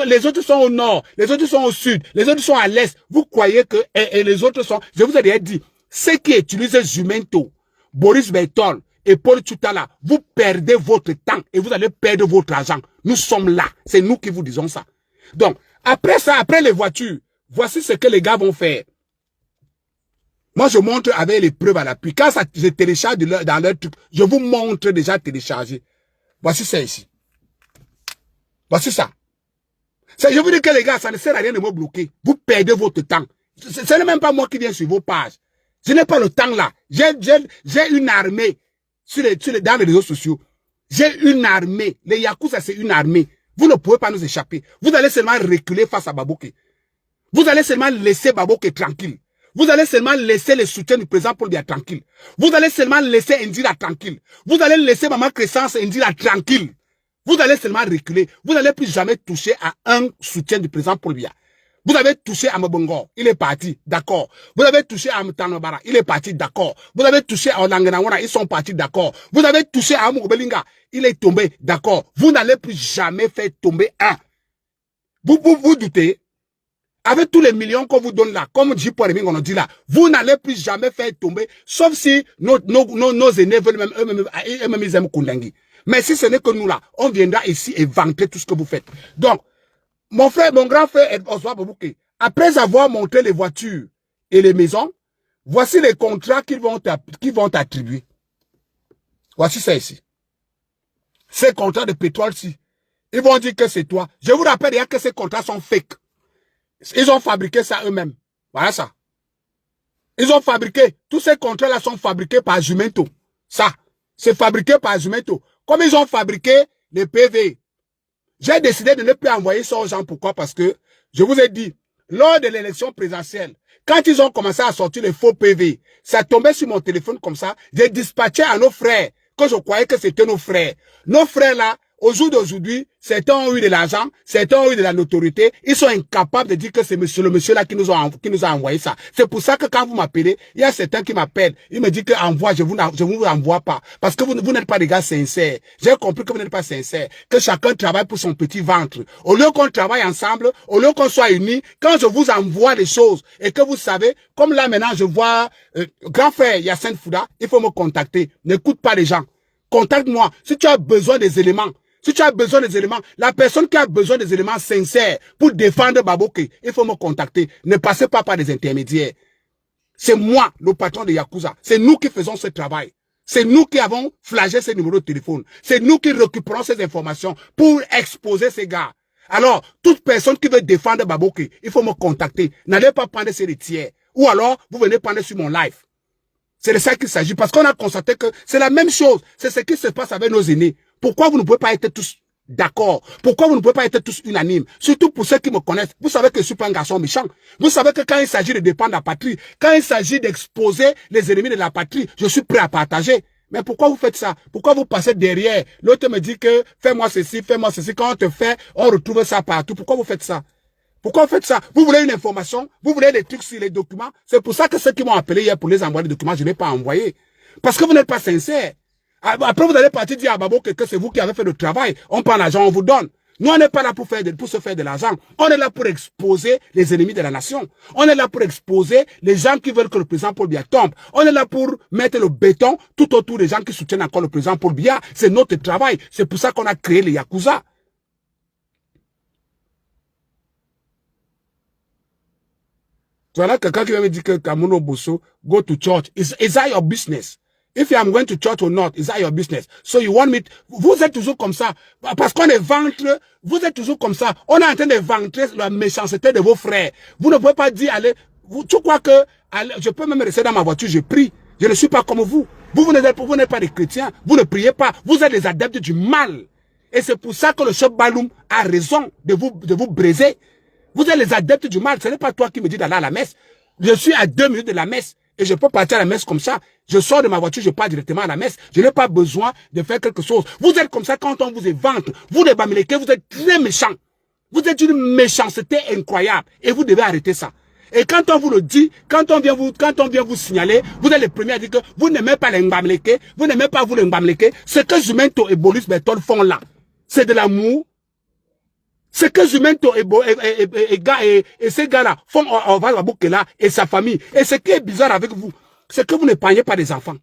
les autres sont au nord, les autres sont au sud, les autres sont à l'est, vous croyez que, et les autres sont, je vous ai déjà dit, ceux qui utilisent Jumento, Boris Bertol et Paul Tchoutala, vous perdez votre temps et vous allez perdre votre argent. Nous sommes là, c'est nous qui vous disons ça. Donc, après ça, après les voitures, voici ce que les gars vont faire. Moi, je montre avec les preuves à l'appui. Quand ça, je télécharge dans leur truc, je vous montre déjà téléchargé. Voici ça ici. Voici ça. Je vous dis que les gars, ça ne sert à rien de me bloquer. Vous perdez votre temps. Ce n'est même pas moi qui viens sur vos pages. Je n'ai pas le temps là. J'ai une armée dans les réseaux sociaux. J'ai une armée. Les Yakuza, c'est une armée. Vous ne pouvez pas nous échapper. Vous allez seulement reculer face à Baboké. Vous allez seulement laisser Baboké tranquille. Vous allez seulement laisser le soutien du président Paul Biya tranquille. Vous allez seulement laisser Indira tranquille. Vous allez laisser Maman Crescence et Indira tranquille. Vous allez seulement reculer. Vous n'allez plus jamais toucher à un soutien du président Paul Biya. Vous avez touché à Mabongo, il est parti, d'accord. Vous avez touché à Mtanobara, il est parti, d'accord. Vous avez touché à Olangenawana, ils sont partis, d'accord. Vous avez touché à Amourbelinga, il est tombé, d'accord. Vous n'allez plus jamais faire tomber un. Vous doutez? Avec tous les millions qu'on vous donne là, comme J. Paul on dit là, vous n'allez plus jamais faire tomber, sauf si nos aînés veulent même, eux-mêmes, ils aiment Koundangi. Mais si ce n'est que nous là, on viendra ici et vanter tout ce que vous faites. Donc, mon grand frère Oswald Bobouké, après avoir montré les voitures et les maisons, voici les contrats qu'ils vont t'attribuer. Voici ça ici. Ces contrats de pétrole-ci, ils vont dire que c'est toi. Je vous rappelle d'ailleurs que ces contrats sont fake. Ils ont fabriqué ça eux-mêmes. Voilà ça. Ils ont fabriqué. Tous ces contrats-là sont fabriqués par Jumento. Ça, c'est fabriqué par Jumento. Comme ils ont fabriqué les PV. J'ai décidé de ne plus envoyer ça aux gens. Pourquoi? Parce que, je vous ai dit, lors de l'élection présidentielle, quand ils ont commencé à sortir les faux PV, ça tombait sur mon téléphone comme ça. J'ai dispatché à nos frères, que je croyais que c'était nos frères. Nos frères là, au jour d'aujourd'hui, certains ont eu de l'argent, certains ont eu de la notoriété. Ils sont incapables de dire que c'est le monsieur là qui nous a envoyé ça. C'est pour ça que quand vous m'appelez, il y a certains qui m'appellent. Ils me disent que je vous envoie pas. Parce que vous n'êtes pas des gars sincères. J'ai compris que vous n'êtes pas sincères. Que chacun travaille pour son petit ventre. Au lieu qu'on travaille ensemble, au lieu qu'on soit unis, quand je vous envoie des choses et que vous savez, comme là maintenant je vois, grand frère Yassine Fouda, il faut me contacter. N'écoute pas les gens. Contacte-moi. Si tu as besoin des éléments, si tu as besoin des éléments, la personne qui a besoin des éléments sincères pour défendre Baboké, il faut me contacter. Ne passez pas par des intermédiaires. C'est moi, le patron de Yakuza. C'est nous qui faisons ce travail. C'est nous qui avons flagé ces numéros de téléphone. C'est nous qui récupérons ces informations pour exposer ces gars. Alors, toute personne qui veut défendre Baboké, il faut me contacter. N'allez pas prendre ces tiers. Ou alors, vous venez prendre sur mon live. C'est de ça qu'il s'agit. Parce qu'on a constaté que c'est la même chose. C'est ce qui se passe avec nos aînés. Pourquoi vous ne pouvez pas être tous d'accord? Pourquoi vous ne pouvez pas être tous unanimes? Surtout pour ceux qui me connaissent. Vous savez que je ne suis pas un garçon méchant. Vous savez que quand il s'agit de défendre la patrie, quand il s'agit d'exposer les ennemis de la patrie, je suis prêt à partager. Mais pourquoi vous faites ça? Pourquoi vous passez derrière? L'autre me dit que fais-moi ceci, fais-moi ceci. Quand on te fait, on retrouve ça partout. Pourquoi vous faites ça? Pourquoi vous faites ça? Vous voulez une information? Vous voulez des trucs sur les documents? C'est pour ça que ceux qui m'ont appelé hier pour les envoyer des documents, je ne l'ai pas envoyé. Parce que vous n'êtes pas sincère. Après, vous allez partir dire à Baboké que c'est vous qui avez fait le travail. On prend l'argent, on vous donne. Nous, on n'est pas là pour se faire de l'argent. On est là pour exposer les ennemis de la nation. On est là pour exposer les gens qui veulent que le président Paul Biya tombe. On est là pour mettre le béton tout autour des gens qui soutiennent encore le président Paul Biya. C'est notre travail. C'est pour ça qu'on a créé les Yakuza. Voilà quelqu'un qui va me dire que Kamuno Bosso, go to church. Is that your business? If I'm going to church or not, is that your business? So you want me vous êtes toujours comme ça. Parce qu'on est ventre, vous êtes toujours comme ça. On est en train de ventrer la méchanceté de vos frères. Vous ne pouvez pas dire, allez, tu crois que, allez, je peux même rester dans ma voiture, je prie. Je ne suis pas comme vous. Vous n'êtes pas des chrétiens. Vous ne priez pas. Vous êtes des adeptes du mal. Et c'est pour ça que le chef Baloum a raison de vous briser. Vous êtes les adeptes du mal. Ce n'est pas toi qui me dis d'aller à la messe. Je suis à 2 minutes de la messe. Et je peux partir à la messe comme ça. Je sors de ma voiture, je pars directement à la messe. Je n'ai pas besoin de faire quelque chose. Vous êtes comme ça quand on vous évente. Vous les Bamileke, vous êtes très méchants. Vous êtes une méchanceté incroyable. Et vous devez arrêter ça. Et quand on vous le dit, quand on vient vous signaler, vous êtes les premiers à dire que vous n'aimez pas les Mbamleke, vous n'aimez pas vous les Mbamleke. Ce que Jumento et Bolus Bertol font là, c'est de l'amour. Ce que Jumento et ces gars-là font en Valabouke-là et sa famille. Et ce qui est bizarre avec vous, c'est que vous n'épargnez pas des enfants.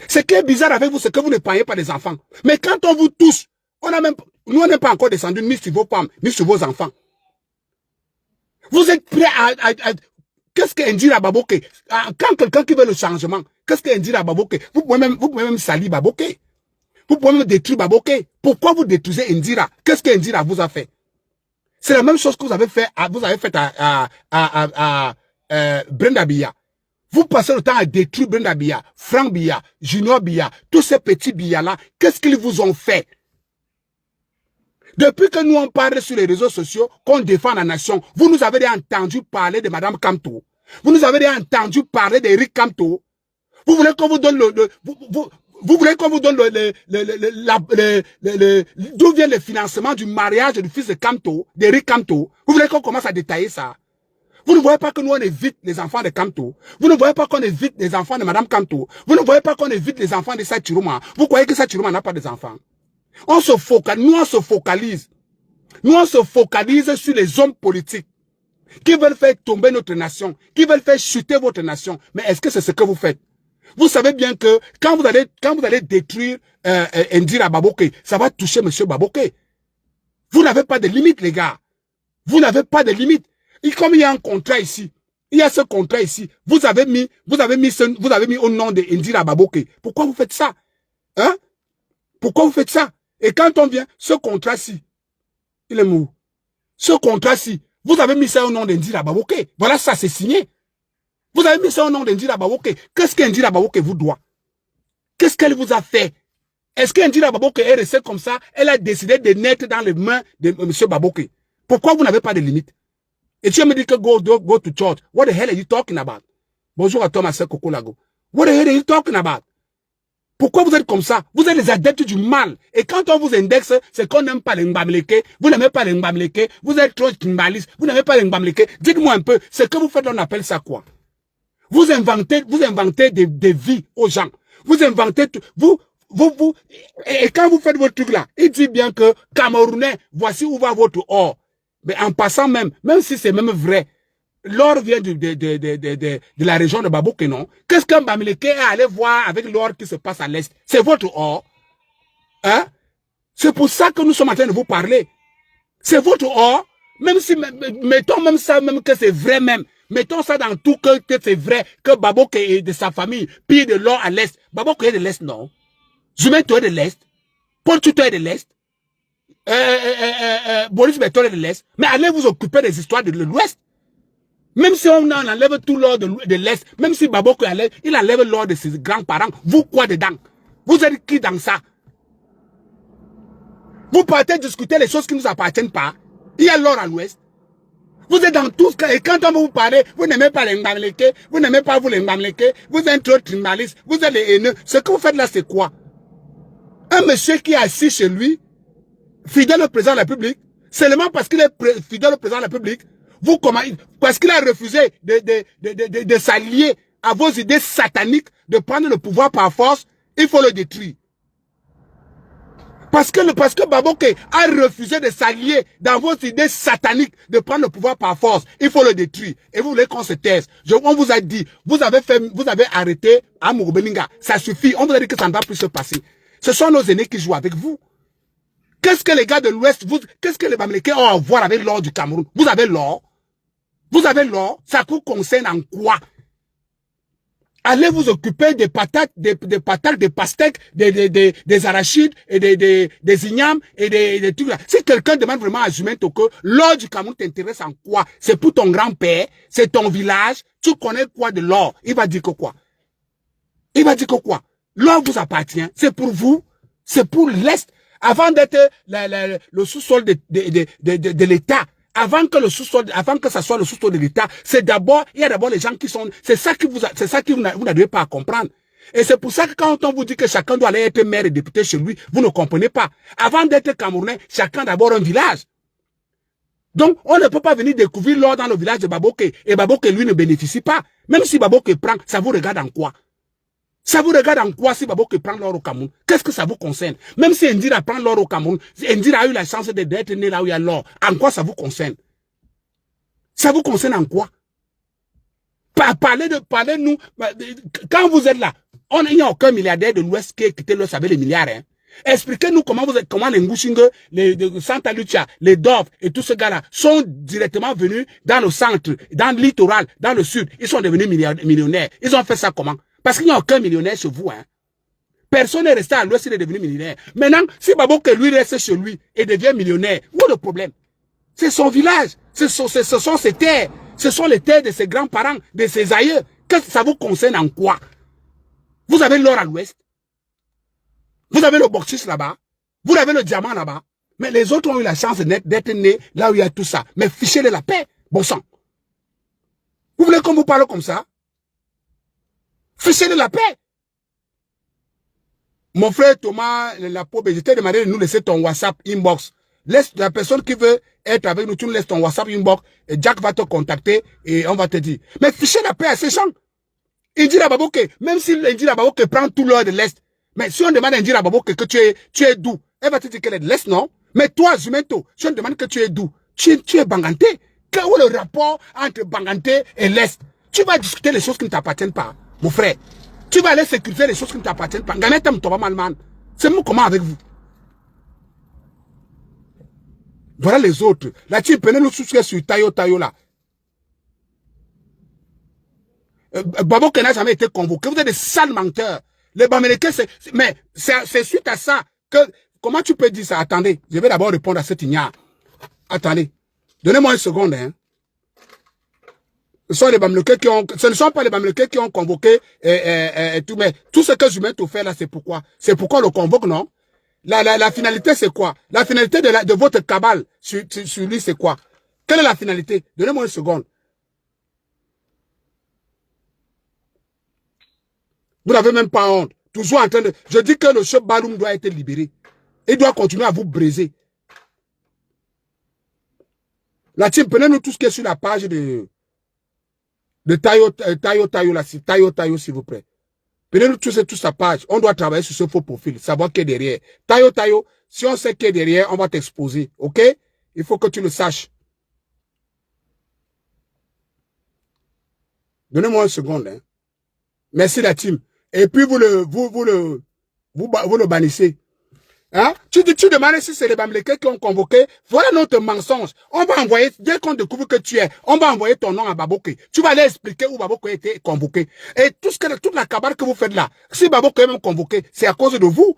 Ce qui est bizarre avec vous, c'est que vous n'épargnez pas des enfants. Mais quand on vous touche, nous on n'est pas encore descendu ni sur vos femmes, ni sur vos enfants. Vous êtes prêts à qu'est-ce qu'Indira Baboke? Quand quelqu'un qui veut le changement, qu'est-ce qu'Indira Baboke? Vous pouvez même salir Baboke. Vous pouvez même détruire Baboke. Pourquoi vous détruisez Indira? Qu'est-ce qu'Indira vous a fait? C'est la même chose que vous avez fait à Brenda Biya. Vous passez le temps à détruire Brenda Biya, Frank Biya, Junior Biya, tous ces petits Biya-là. Qu'est-ce qu'ils vous ont fait? Depuis que nous on parle sur les réseaux sociaux, qu'on défend la nation, vous nous avez entendu parler de Madame Kamto. Vous nous avez entendu parler d'Eric Kamto. Vous voulez qu'on vous donne vous voulez qu'on vous donne d'où vient le financement du mariage du fils de Kamto, d'Eric Kamto? Vous voulez qu'on commence à détailler ça? Vous ne voyez pas que nous on évite les enfants de Kamto? Vous ne voyez pas qu'on évite les enfants de Madame Kamto? Vous ne voyez pas qu'on évite les enfants de Saturuma? Vous croyez que Saturuma n'a pas d'enfants? Nous on se focalise. Nous on se focalise sur les hommes politiques qui veulent faire tomber notre nation, qui veulent faire chuter votre nation. Mais est-ce que c'est ce que vous faites? Vous savez bien que quand vous allez détruire Indira Baboke, ça va toucher monsieur Baboke. Vous n'avez pas de limite, les gars. Vous n'avez pas de limite. Et comme il y a un contrat ici, il y a ce contrat ici, vous avez mis au nom de Indira Baboke. Pourquoi vous faites ça? Hein? Pourquoi vous faites ça? Et quand on vient, ce contrat-ci, il est mou. Ce contrat-ci, vous avez mis ça au nom d'Indira Baboke. Voilà, ça c'est signé. Vous avez mis ça au nom d'Indira Baboke. Qu'est-ce qu'Indira Baboke vous doit? Qu'est-ce qu'elle vous a fait? Est-ce qu'Indira Baboke est restée comme ça? Elle a décidé de naître dans les mains de M. Baboke. Pourquoi vous n'avez pas de limite? Et tu me dis que go to church. What the hell are you talking about? Bonjour à Thomas Kokolago. What the hell are you talking about? Pourquoi vous êtes comme ça? Vous êtes les adeptes du mal. Et quand on vous indexe, c'est qu'on n'aime pas les Mbamleke. Vous n'aimez pas les Mbamleke. Vous êtes trop timbaliste. Vous n'aimez pas les Mbamleke. Dites-moi un peu, ce que vous faites, on appelle ça quoi? Vous inventez des vies aux gens. Vous inventez, et quand vous faites votre truc là, il dit bien que Camerounais, voici où va votre or. Mais en passant même si c'est même vrai, l'or vient de la région de Baboke, non? Qu'est-ce qu'un Mbamleke est allé voir avec l'or qui se passe à l'est? C'est votre or. Hein? C'est pour ça que nous sommes en train de vous parler. C'est votre or. Même si, mettons même ça, même que c'est vrai même. Mettons ça dans tout que c'est vrai, que Baboke et de sa famille pillent de l'or à l'est. Baboke est de l'est, non? Jumento est de l'est. Paul Tuto est de l'est. Boris Bertol est de l'est. Mais allez vous occuper des histoires de l'ouest. Même si on enlève tout l'or de l'est, même si Baboke il enlève l'or de ses grands-parents, vous quoi dedans? Vous êtes qui dans ça? Vous partez discuter les choses qui ne nous appartiennent pas. Il y a l'or à l'ouest. Vous êtes dans tout ce et quand on vous parle, vous n'aimez pas les Mbamleke, vous n'aimez pas vous les Mbamleke, vous êtes trop tribalistes, vous êtes les haineux. Ce que vous faites là, c'est quoi? Un monsieur qui est assis chez lui, fidèle au président de la République, seulement parce qu'il est fidèle au président de la République, parce qu'il a refusé de s'allier à vos idées sataniques, de prendre le pouvoir par force, il faut le détruire. Parce que Baboke a refusé de s'allier dans vos idées sataniques de prendre le pouvoir par force. Il faut le détruire. Et vous voulez qu'on se taise. On vous a dit, vous avez arrêté à Murubelinga. Ça suffit. On vous a dit que ça ne va plus se passer. Ce sont nos aînés qui jouent avec vous. Qu'est-ce que les gars de l'Ouest, qu'est-ce que les Bamileke ont à voir avec l'or du Cameroun? Vous avez l'or? Vous avez l'or? Ça vous concerne en quoi? Allez vous occuper des patates, des pastèques, des arachides et des ignames et des trucs là. Si quelqu'un demande vraiment à Jumento que l'or du Cameroun t'intéresse en quoi? C'est pour ton grand-père, c'est ton village, tu connais quoi de l'or? Il va dire que quoi? Il va dire que quoi? L'or vous appartient, c'est pour vous, c'est pour l'Est. Avant d'être le sous-sol de l'État, avant que ça soit le sous-sol de l'État, il y a d'abord les gens qui sont, c'est ça que vous n'arrivez pas à comprendre. Et c'est pour ça que quand on vous dit que chacun doit aller être maire et député chez lui, vous ne comprenez pas. Avant d'être Camerounais, chacun d'abord un village. Donc, on ne peut pas venir découvrir l'or dans le village de Baboké et Baboké, lui, ne bénéficie pas. Même si Baboké prend, ça vous regarde en quoi? Ça vous regarde en quoi si Baboké prend l'or au Cameroun? Qu'est-ce que ça vous concerne? Même si Ndira prend l'or au Cameroun, Ndira a eu la chance d'être né là où il y a l'or. En quoi ça vous concerne? Ça vous concerne en quoi? Parlez-nous. Quand vous êtes là, il n'y a aucun milliardaire de l'Ouest qui a quitté l'Ouest avec les milliards. Hein. Expliquez-nous comment les Ngouchingue, les Santa Lucia, les Dove et tous ces gars-là sont directement venus dans le centre, dans le littoral, dans le sud. Ils sont devenus millionnaires. Ils ont fait ça comment? Parce qu'il n'y a aucun millionnaire chez vous. Hein. Personne n'est resté à l'Ouest, il est devenu millionnaire. Maintenant, si Baboké lui reste chez lui et devient millionnaire, où est le problème? C'est son village, ce sont ses terres, ce sont les terres de ses grands-parents, de ses aïeux. Qu'est-ce que ça vous concerne en quoi? Vous avez l'or à l'Ouest. Vous avez le bauxite là-bas. Vous avez le diamant là-bas. Mais les autres ont eu la chance d'être nés là où il y a tout ça. Mais fichez-les la paix, bon sang. Vous voulez qu'on vous parle comme ça? Fichez-les la paix. Mon frère Thomas, la pauvre, je t'ai demandé de nous laisser ton WhatsApp inbox. Laisse la personne qui veut être avec nous, tu nous laisses ton WhatsApp inbox et Jack va te contacter et on va te dire. Mais fichez la paix à ces gens. Indira Baboké, même si Indira Baboké prend tout l'or de l'Est, mais si on demande à Indira Baboké que tu es d'où, elle va te dire qu'elle est de l'Est, non? Mais toi, Zumento, si on demande que tu es d'où, tu es Banganté. Quel est le rapport entre Banganté et l'Est? Tu vas discuter les choses qui ne t'appartiennent pas, mon frère. Tu vas aller sécuriser les choses qui ne t'appartiennent pas. C'est moi comment avec vous? Voilà les autres. Là, tu prenez le soutien sur Tayo là. Baboké n'a jamais été convoqué. Vous êtes des sales menteurs. Les Bamileke, mais c'est suite à ça que... Comment tu peux dire ça? Attendez, je vais d'abord répondre à cette ignare. Attendez. Donnez-moi une seconde. Hein. Ce ne sont pas les Bamileke qui ont convoqué tout, mais tout ce que je mets tout faire là, c'est pourquoi? C'est pourquoi on le convoque, non? La finalité, c'est quoi? La finalité de votre cabale sur lui, c'est quoi? Quelle est la finalité? Donnez-moi une seconde. Vous n'avez même pas honte. Toujours en train de... Je dis que le chef Baloum doit être libéré. Il doit continuer à vous briser. La team, prenez-nous tout ce qui est sur la page de Tayo, là, Tayo, s'il vous plaît. Prenez-nous toute sa page. On doit travailler sur ce faux profil, savoir qui est derrière. Tayo, si on sait qui est derrière, on va t'exposer. OK? Il faut que tu le saches. Donnez-moi une seconde. Hein. Merci la team. Et puis vous le bannissez. Hein? Tu demandes si c'est les Bamileke qui ont convoqué. Voilà notre mensonge. On va envoyer, dès qu'on découvre que tu es, on va envoyer ton nom à Baboké. Tu vas aller expliquer où Baboké a été convoqué. Et toute la cabale que vous faites là, si Baboké est même convoqué, c'est à cause de vous.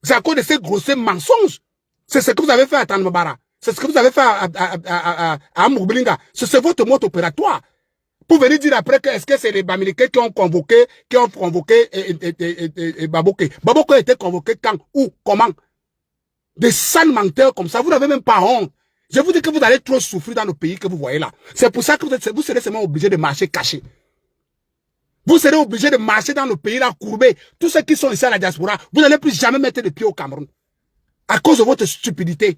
C'est à cause de ces grossiers mensonges. C'est ce que vous avez fait à Tanmabara. C'est ce que vous avez fait à Amoubilinga. C'est votre mode opératoire. Pour venir dire après que est-ce que c'est les Bamileke qui ont convoqué Baboké. Baboké a été convoqué quand, où, comment? Des sales menteurs comme ça, vous n'avez même pas honte. Je vous dis que vous allez trop souffrir dans le pays que vous voyez là. C'est pour ça que vous serez seulement obligé de marcher caché. Vous serez obligé de marcher dans le pays là, courbé. Tous ceux qui sont ici à la diaspora, vous n'allez plus jamais mettre les pieds au Cameroun. À cause de votre stupidité.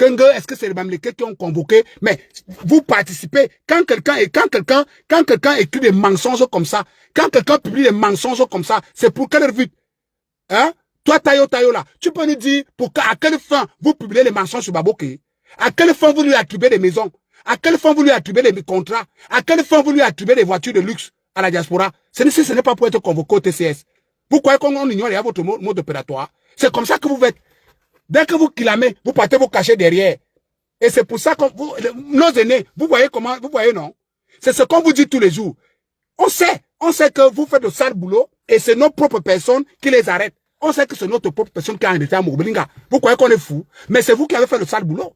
Est-ce que c'est les Bamileke qui ont convoqué? Mais vous participez. Quand quelqu'un écrit des mensonges comme ça, quand quelqu'un publie des mensonges comme ça, c'est pour quelle but? Hein? Toi, Tayo là, tu peux nous dire à quelle fin vous publiez les mensonges sur Baboké? À quelle fin vous lui attribuez des maisons? À quelle fin vous lui attribuez des contrats? À quelle fin vous lui attribuez des voitures de luxe à la diaspora? Ce n'est pas pour être convoqué au TCS. Vous croyez qu'on ignore votre mode opératoire? C'est comme ça que vous faites. Dès que vous clamez, vous partez vous cacher derrière. Et c'est pour ça que nos aînés, vous voyez comment, vous voyez non? C'est ce qu'on vous dit tous les jours. On sait que vous faites de sale boulot et c'est nos propres personnes qui les arrêtent. On sait que c'est notre propre personne qui a arrêté à Mobilinga. Vous croyez qu'on est fou? Mais c'est vous qui avez fait le sale boulot.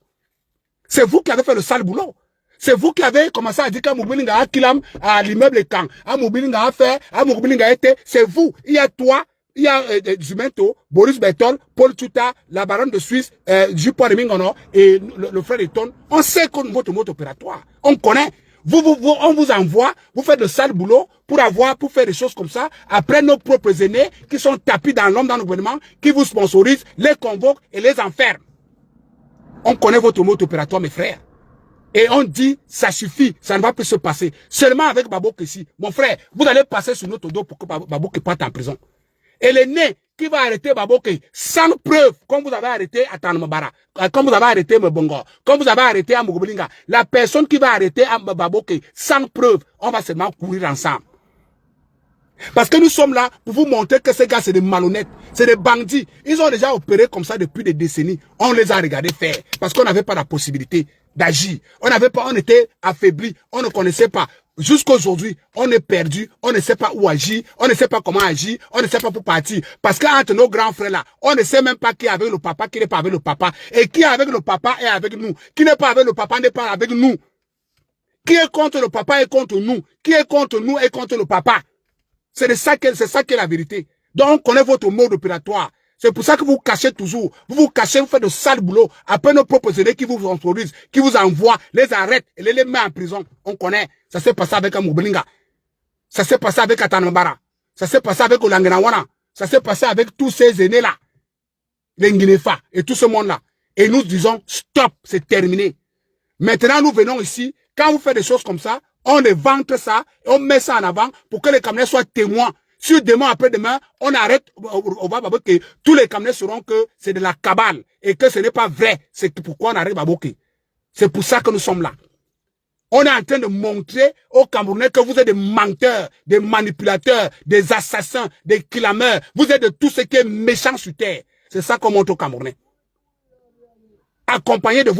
C'est vous qui avez fait le sale boulot. C'est vous qui avez commencé à dire qu'à Mobilinga a Kilam, à l'immeuble Camp, à Mobilinga a fait, à Mobilinga a été. C'est vous. Il y a toi. Il y a Zumento, Boris Bertol, Paul Tuta, la baronne de Suisse, Jupon de Mingono et le frère de Ton. On sait que votre mode opératoire. On connaît. On vous envoie, vous faites de sale boulot pour faire des choses comme ça. Après nos propres aînés qui sont tapis dans l'homme dans le gouvernement, qui vous sponsorisent, les convoquent et les enferment. On connaît votre mode opératoire, mes frères. Et on dit, ça suffit, ça ne va plus se passer. Seulement avec Babok ici. Mon frère, vous allez passer sur notre dos pour que Babok parte en prison. Et le nez qui va arrêter Babok sans preuve, comme vous avez arrêté à Tanmabara, comme vous avez arrêté Mbongo, comme vous avez arrêté à Mugobelinga, la personne qui va arrêter à Babok sans preuve, on va seulement courir ensemble. Parce que nous sommes là pour vous montrer que ces gars, c'est des malhonnêtes, c'est des bandits. Ils ont déjà opéré comme ça depuis des décennies. On les a regardés faire parce qu'on n'avait pas la possibilité d'agir. On était affaiblis, on ne connaissait pas. Jusqu'aujourd'hui, on est perdu, on ne sait pas où agir, on ne sait pas comment agir, on ne sait pas pour partir. Parce qu'entre nos grands frères là, on ne sait même pas qui est avec le papa, qui n'est pas avec le papa. Et qui est avec le papa est avec nous. Qui n'est pas avec le papa n'est pas avec nous. Qui est contre le papa est contre nous. Qui est contre nous est contre le papa. C'est ça qui est la vérité. Donc, on connaît votre mode opératoire. C'est pour ça que vous cachez toujours. Vous vous cachez, vous faites de sales boulot. Après nos propres aînés qui vous introduisent, qui vous envoient, les arrêtent et les met en prison. On connaît. Ça s'est passé avec Amubelinga. Ça s'est passé avec Atanambara. Ça s'est passé avec Olangenawana. Ça s'est passé avec tous ces aînés-là. Les Nguinefa et tout ce monde-là. Et nous disons, stop, c'est terminé. Maintenant, nous venons ici. Quand vous faites des choses comme ça, on évente ça, et on met ça en avant pour que les Camerounais soient témoins. Si demain, après-demain, on arrête, on va que tous les Camerounais sauront que c'est de la cabale et que ce n'est pas vrai. C'est pourquoi on arrive à Baboké. C'est pour ça que nous sommes là. On est en train de montrer aux Camerounais que vous êtes des menteurs, des manipulateurs, des assassins, des clameurs. Vous êtes de tout ce qui est méchant sur terre. C'est ça qu'on montre aux Camerounais. Accompagnés de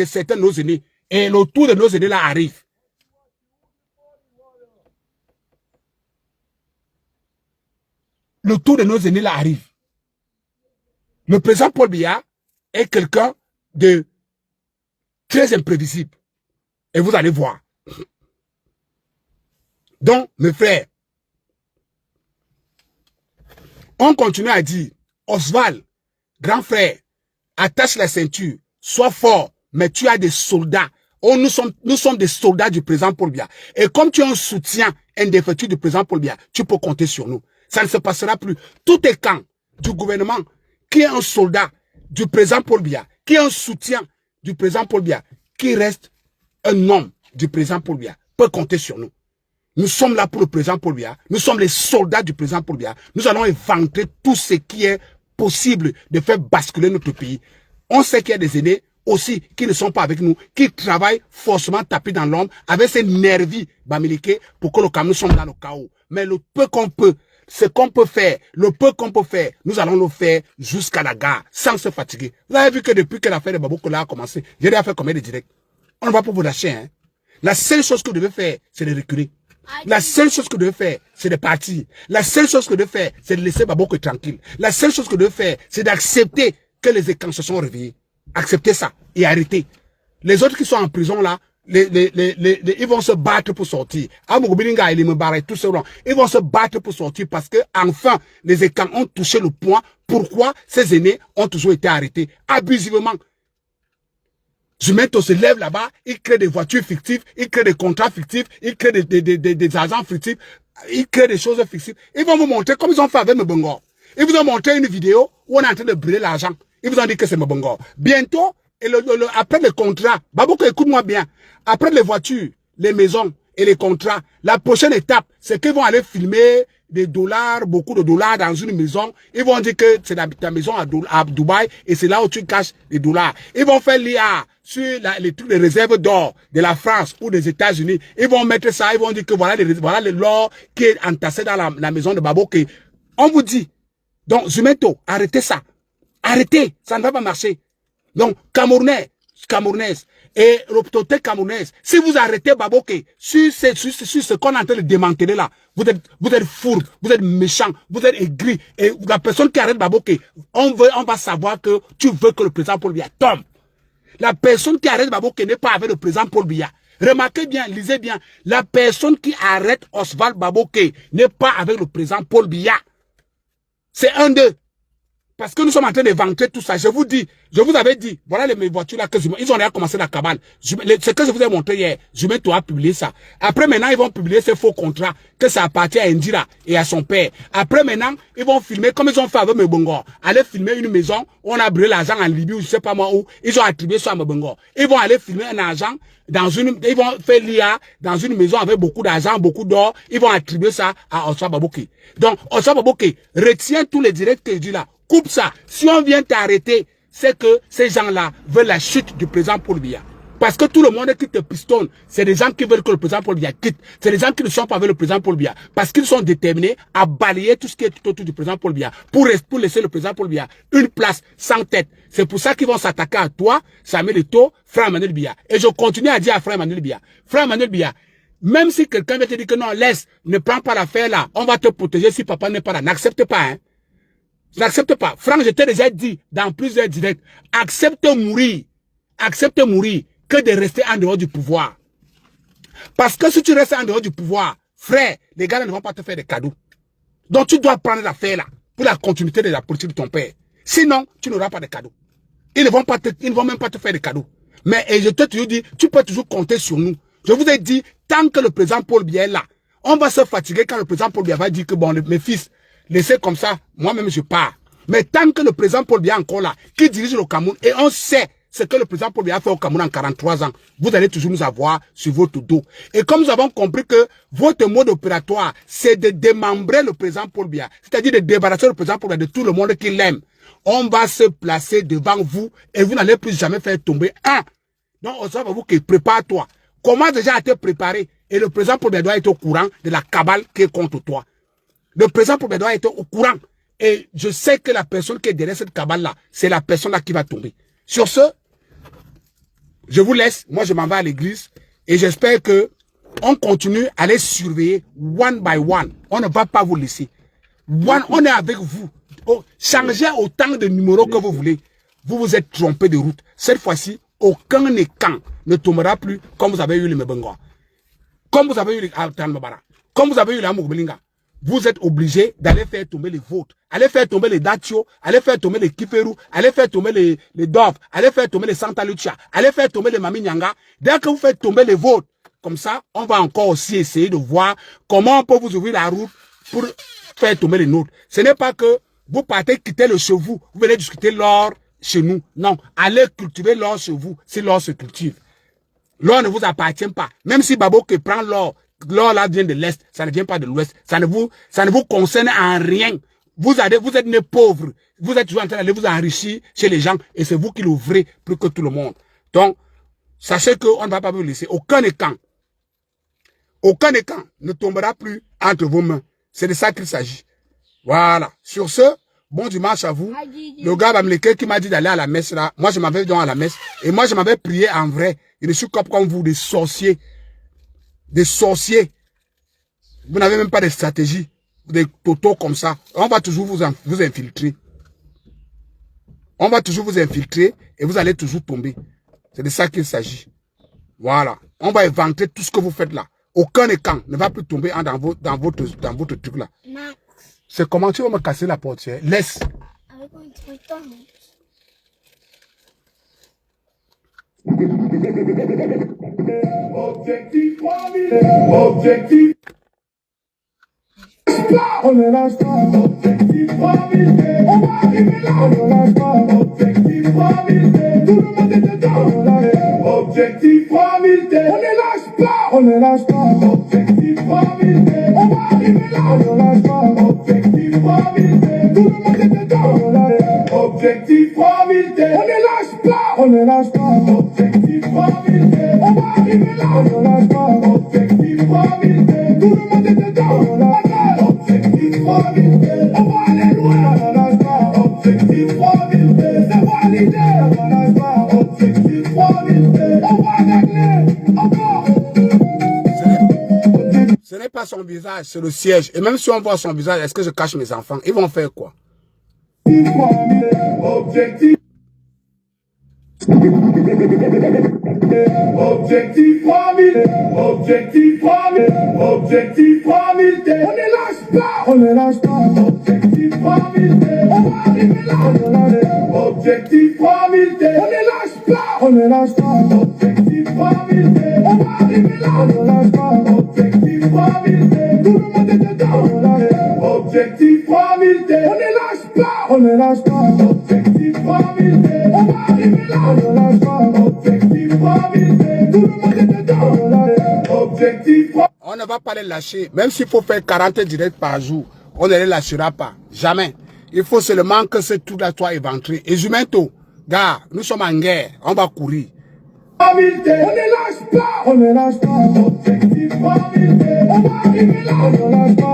certains de nos aînés. Et le tour de nos aînés là arrive. Le tour de nos aînés là arrive. Le président Paul Biya est quelqu'un de très imprévisible. Et vous allez voir. Donc, mes frères, on continue à dire, Oswald, grand frère, attache la ceinture, sois fort, mais tu as des soldats. Oh, nous sommes des soldats du président Paul Biya. Et comme tu as un soutien indéfectible du président Paul Biya, tu peux compter sur nous. Ça ne se passera plus. Tout est camp du gouvernement qui est un soldat du président Paul Biya, qui est un soutien du président Paul Biya, qui reste un homme du président Paul Biya, peut compter sur nous. Nous sommes là pour le président Paul Biya. Nous sommes les soldats du président Paul Biya. Nous allons éventer tout ce qui est possible de faire basculer notre pays. On sait qu'il y a des aînés aussi qui ne sont pas avec nous, qui travaillent forcément tapis dans l'ombre avec ces nervis bamiliqués pour que le Cameroun soit dans le chaos. Mais le peu qu'on peut, ce qu'on peut faire, le peu qu'on peut faire, nous allons le faire jusqu'à la gare, sans se fatiguer. Vous avez vu que depuis que l'affaire de Baboukola a commencé, j'ai déjà fait combien de directs? On ne va pas vous lâcher, hein. La seule chose que vous devez faire, c'est de reculer. La seule chose que vous devez faire, c'est de partir. La seule chose que vous devez faire, c'est de laisser Babouko tranquille. La seule chose que vous devez faire, c'est d'accepter que les écrans se sont réveillés. Acceptez ça et arrêtez. Les autres qui sont en prison là, ils vont se battre pour sortir. Ils vont se battre pour sortir parce que enfin les écrans ont touché le point. Pourquoi ces aînés ont toujours été arrêtés abusivement? Jumento se lève là-bas, il crée des voitures fictives, il crée des contrats fictifs, il crée des agents fictifs, il crée des choses fictives. Ils vont vous montrer comme ils ont fait avec Mbongo. Ils vous ont montré une vidéo où on est en train de brûler l'argent. Ils vous ont dit que c'est Mbongo. Bientôt, après les contrats, Babouko, écoute-moi bien, après les voitures, les maisons et les contrats, la prochaine étape, c'est qu'ils vont aller filmer des dollars, beaucoup de dollars dans une maison. Ils vont dire que c'est ta maison à Dubaï et c'est là où tu caches les dollars. Ils vont faire l'IA sur les trucs de réserve d'or de la France ou des États-Unis. Ils vont mettre ça, ils vont dire que voilà l'or qui est entassé dans la maison de Babouko. On vous dit, donc Jumento, arrêtez ça. Arrêtez, ça ne va pas marcher. Donc, Camerounais, Camerounaises et l'autorité camerounaise, si vous arrêtez Baboké sur ce qu'on est en train de démanteler là, vous êtes fourbe, vous êtes méchant, vous êtes aigri. Et la personne qui arrête Baboké, on va savoir que tu veux que le président Paul Biya tombe. La personne qui arrête Baboké n'est pas avec le président Paul Biya. Remarquez bien, lisez bien, la personne qui arrête Oswald Baboké n'est pas avec le président Paul Biya. C'est un d'eux. Parce que nous sommes en train de vanter tout ça. Je vous dis, je vous avais dit, voilà mes voitures là que ils ont déjà commencé la cabale. Ce que je vous ai montré hier, Jumeto a publié ça. Après maintenant, ils vont publier ces faux contrats que ça appartient à Indira et à son père. Après maintenant, ils vont filmer comme ils ont fait avec Mebongo. Aller filmer une maison, on a brûlé l'argent en Libye ou je sais pas moi où. Ils ont attribué ça à Mebongo. Ils vont aller filmer un argent ils vont faire l'IA dans une maison avec beaucoup d'argent, beaucoup d'or. Ils vont attribuer ça à Oswa Baboke. Donc, Oswa Baboke, retient tous les directs que je dis là. Coupe ça. Si on vient t'arrêter, c'est que ces gens-là veulent la chute du président Paul Biya. Parce que tout le monde qui te pistonne, c'est des gens qui veulent que le président Paul Biya quitte. C'est des gens qui ne sont pas avec le président Paul Biya. Parce qu'ils sont déterminés à balayer tout ce qui est tout autour du président Paul Biya. Pour laisser le président Paul Biya une place sans tête. C'est pour ça qu'ils vont s'attaquer à toi, Samuel Eto'o, frère Emmanuel Biya. Et je continue à dire à frère Emmanuel Biya. Frère Emmanuel Biya, même si quelqu'un vient te dire que non, laisse, ne prends pas l'affaire là, on va te protéger si papa n'est pas là. N'accepte pas, hein. N'accepte pas. Franck, je t'ai déjà dit dans plusieurs directs, accepte mourir que de rester en dehors du pouvoir. Parce que si tu restes en dehors du pouvoir, frère, les gars ne vont pas te faire des cadeaux. Donc tu dois prendre l'affaire là pour la continuité de la politique de ton père. Sinon, tu n'auras pas de cadeaux. Ils ne vont même pas te faire des cadeaux. Mais et je te toujours dis, tu peux toujours compter sur nous. Je vous ai dit, tant que le président Paul Biya est là, on va se fatiguer quand le président Paul Biya va dire que bon, mes fils, laissez comme ça, moi-même je pars. Mais tant que le président Paul Biya est encore là, qui dirige le Cameroun, et on sait ce que le président Paul Biya a fait au Cameroun en 43 ans, vous allez toujours nous avoir sur votre dos. Et comme nous avons compris que votre mode opératoire, c'est de démembrer le président Paul Biya, c'est-à-dire de débarrasser le président Paul Biya de tout le monde qui l'aime, on va se placer devant vous et vous n'allez plus jamais faire tomber un. Donc, on va vous qui prépare-toi. Commence déjà à te préparer et le président Paul Biya doit être au courant de la cabale qui est contre toi. Le président Paul Biya doit être au courant. Et je sais que la personne qui est derrière cette cabale-là, c'est la personne-là qui va tomber. Sur ce, je vous laisse. Moi, je m'en vais à l'église. Et j'espère que on continue à les surveiller one by one. On ne va pas vous laisser. On est avec vous. Oh, changez autant de numéros que vous voulez. Vous vous êtes trompé de route. Cette fois-ci, aucun écran ne tombera plus comme vous avez eu les Mebongo. Comme vous avez eu les Altanmabara. Comme vous avez eu les Amoubelinga. Vous êtes obligés d'aller faire tomber les vôtres. Allez faire tomber les Datio, allez faire tomber les Kiperu, allez faire tomber les Dov, allez faire tomber les Santa Lucia, allez faire tomber les Mami Nyanga. Dès que vous faites tomber les vôtres, comme ça, on va encore aussi essayer de voir comment on peut vous ouvrir la route pour faire tomber les nôtres. Ce n'est pas que vous partez quitter le chez vous, vous venez discuter l'or chez nous. Non, allez cultiver l'or chez vous, si l'or se cultive. L'or ne vous appartient pas. Même si Babo qui prend l'or là vient de l'Est, ça ne vient pas de l'Ouest. Ça ne vous concerne en rien. Vous êtes nés pauvres. Vous êtes toujours en train d'aller vous enrichir chez les gens et c'est vous qui l'ouvrez plus que tout le monde. Donc, sachez qu'on ne va pas vous laisser. Aucun écran ne tombera plus entre vos mains. C'est de ça qu'il s'agit. Voilà. Sur ce, bon dimanche à vous. Le gars Bamleke qui m'a dit d'aller à la messe là. Moi, je m'avais dit à la messe. Et moi, je m'avais prié en vrai. Je ne suis pas comme vous, des sorciers. Des sorciers. Vous n'avez même pas de stratégie. Des totos comme ça. On va toujours vous infiltrer. On va toujours vous infiltrer et vous allez toujours tomber. C'est de ça qu'il s'agit. Voilà. On va inventer tout ce que vous faites là. Aucun écran ne va plus tomber dans votre truc là. Max. C'est comment tu vas me casser la portière. Laisse. Avec un truc Objectif 3000. Objectif. On ne lâche pas. Objectif 3000. On va arriver là. On ne lâche pas. Objectif 3000. Tout le monde est dedans. Objectif 3000. On ne lâche pas. On ne lâche pas. Objectif 3000. On va arriver là. On ne lâche pas. Objectif 3000. Tout le monde est dedans. Objectif 3000. On ne lâche pas. On ne lâche pas. Objectif 3000. On va arriver là. On ne lâche pas. Objectif 3000. Tout le monde est dedans. Objectif 3000. On va aller loin. On ne lâche pas. Objectif 3000. C'est validé. On ne lâche pas. Objectif 3000. On va régler. Encore. Ce n'est pas son visage, c'est le siège. Et même si on voit son visage, est-ce que je cache mes enfants? Ils vont faire quoi? Objectif. Objectif 3000. Objectif 3000. Objectif 3000. On ne lâche pas. On ne lâche pas. Objectif 3000. On va arriver là. 3000T, on ne lâche pas, on ne lâche pas. Objectif 3000T, on va arriver là, on ne lâche pas. Objectif 3000T, tout le monde est dedans, on lâche pas. Objectif 3000T, on ne lâche pas, on ne lâche pas. Objectif 3000T, on va arriver là, on ne lâche pas. Objectif 3000T, tout le monde est dedans, on lâche pas. Objectif 3000T. On ne va pas les lâcher, même s'il faut faire 40 directs par jour, on ne les lâchera pas, jamais. Il faut seulement que ce truc-là soit éventré. Et Jumento, gars, nous sommes en guerre, on va courir. 3000T, on ne lâche pas, on ne lâche pas. Objectif 3000T, on va arriver là, on ne lâche pas.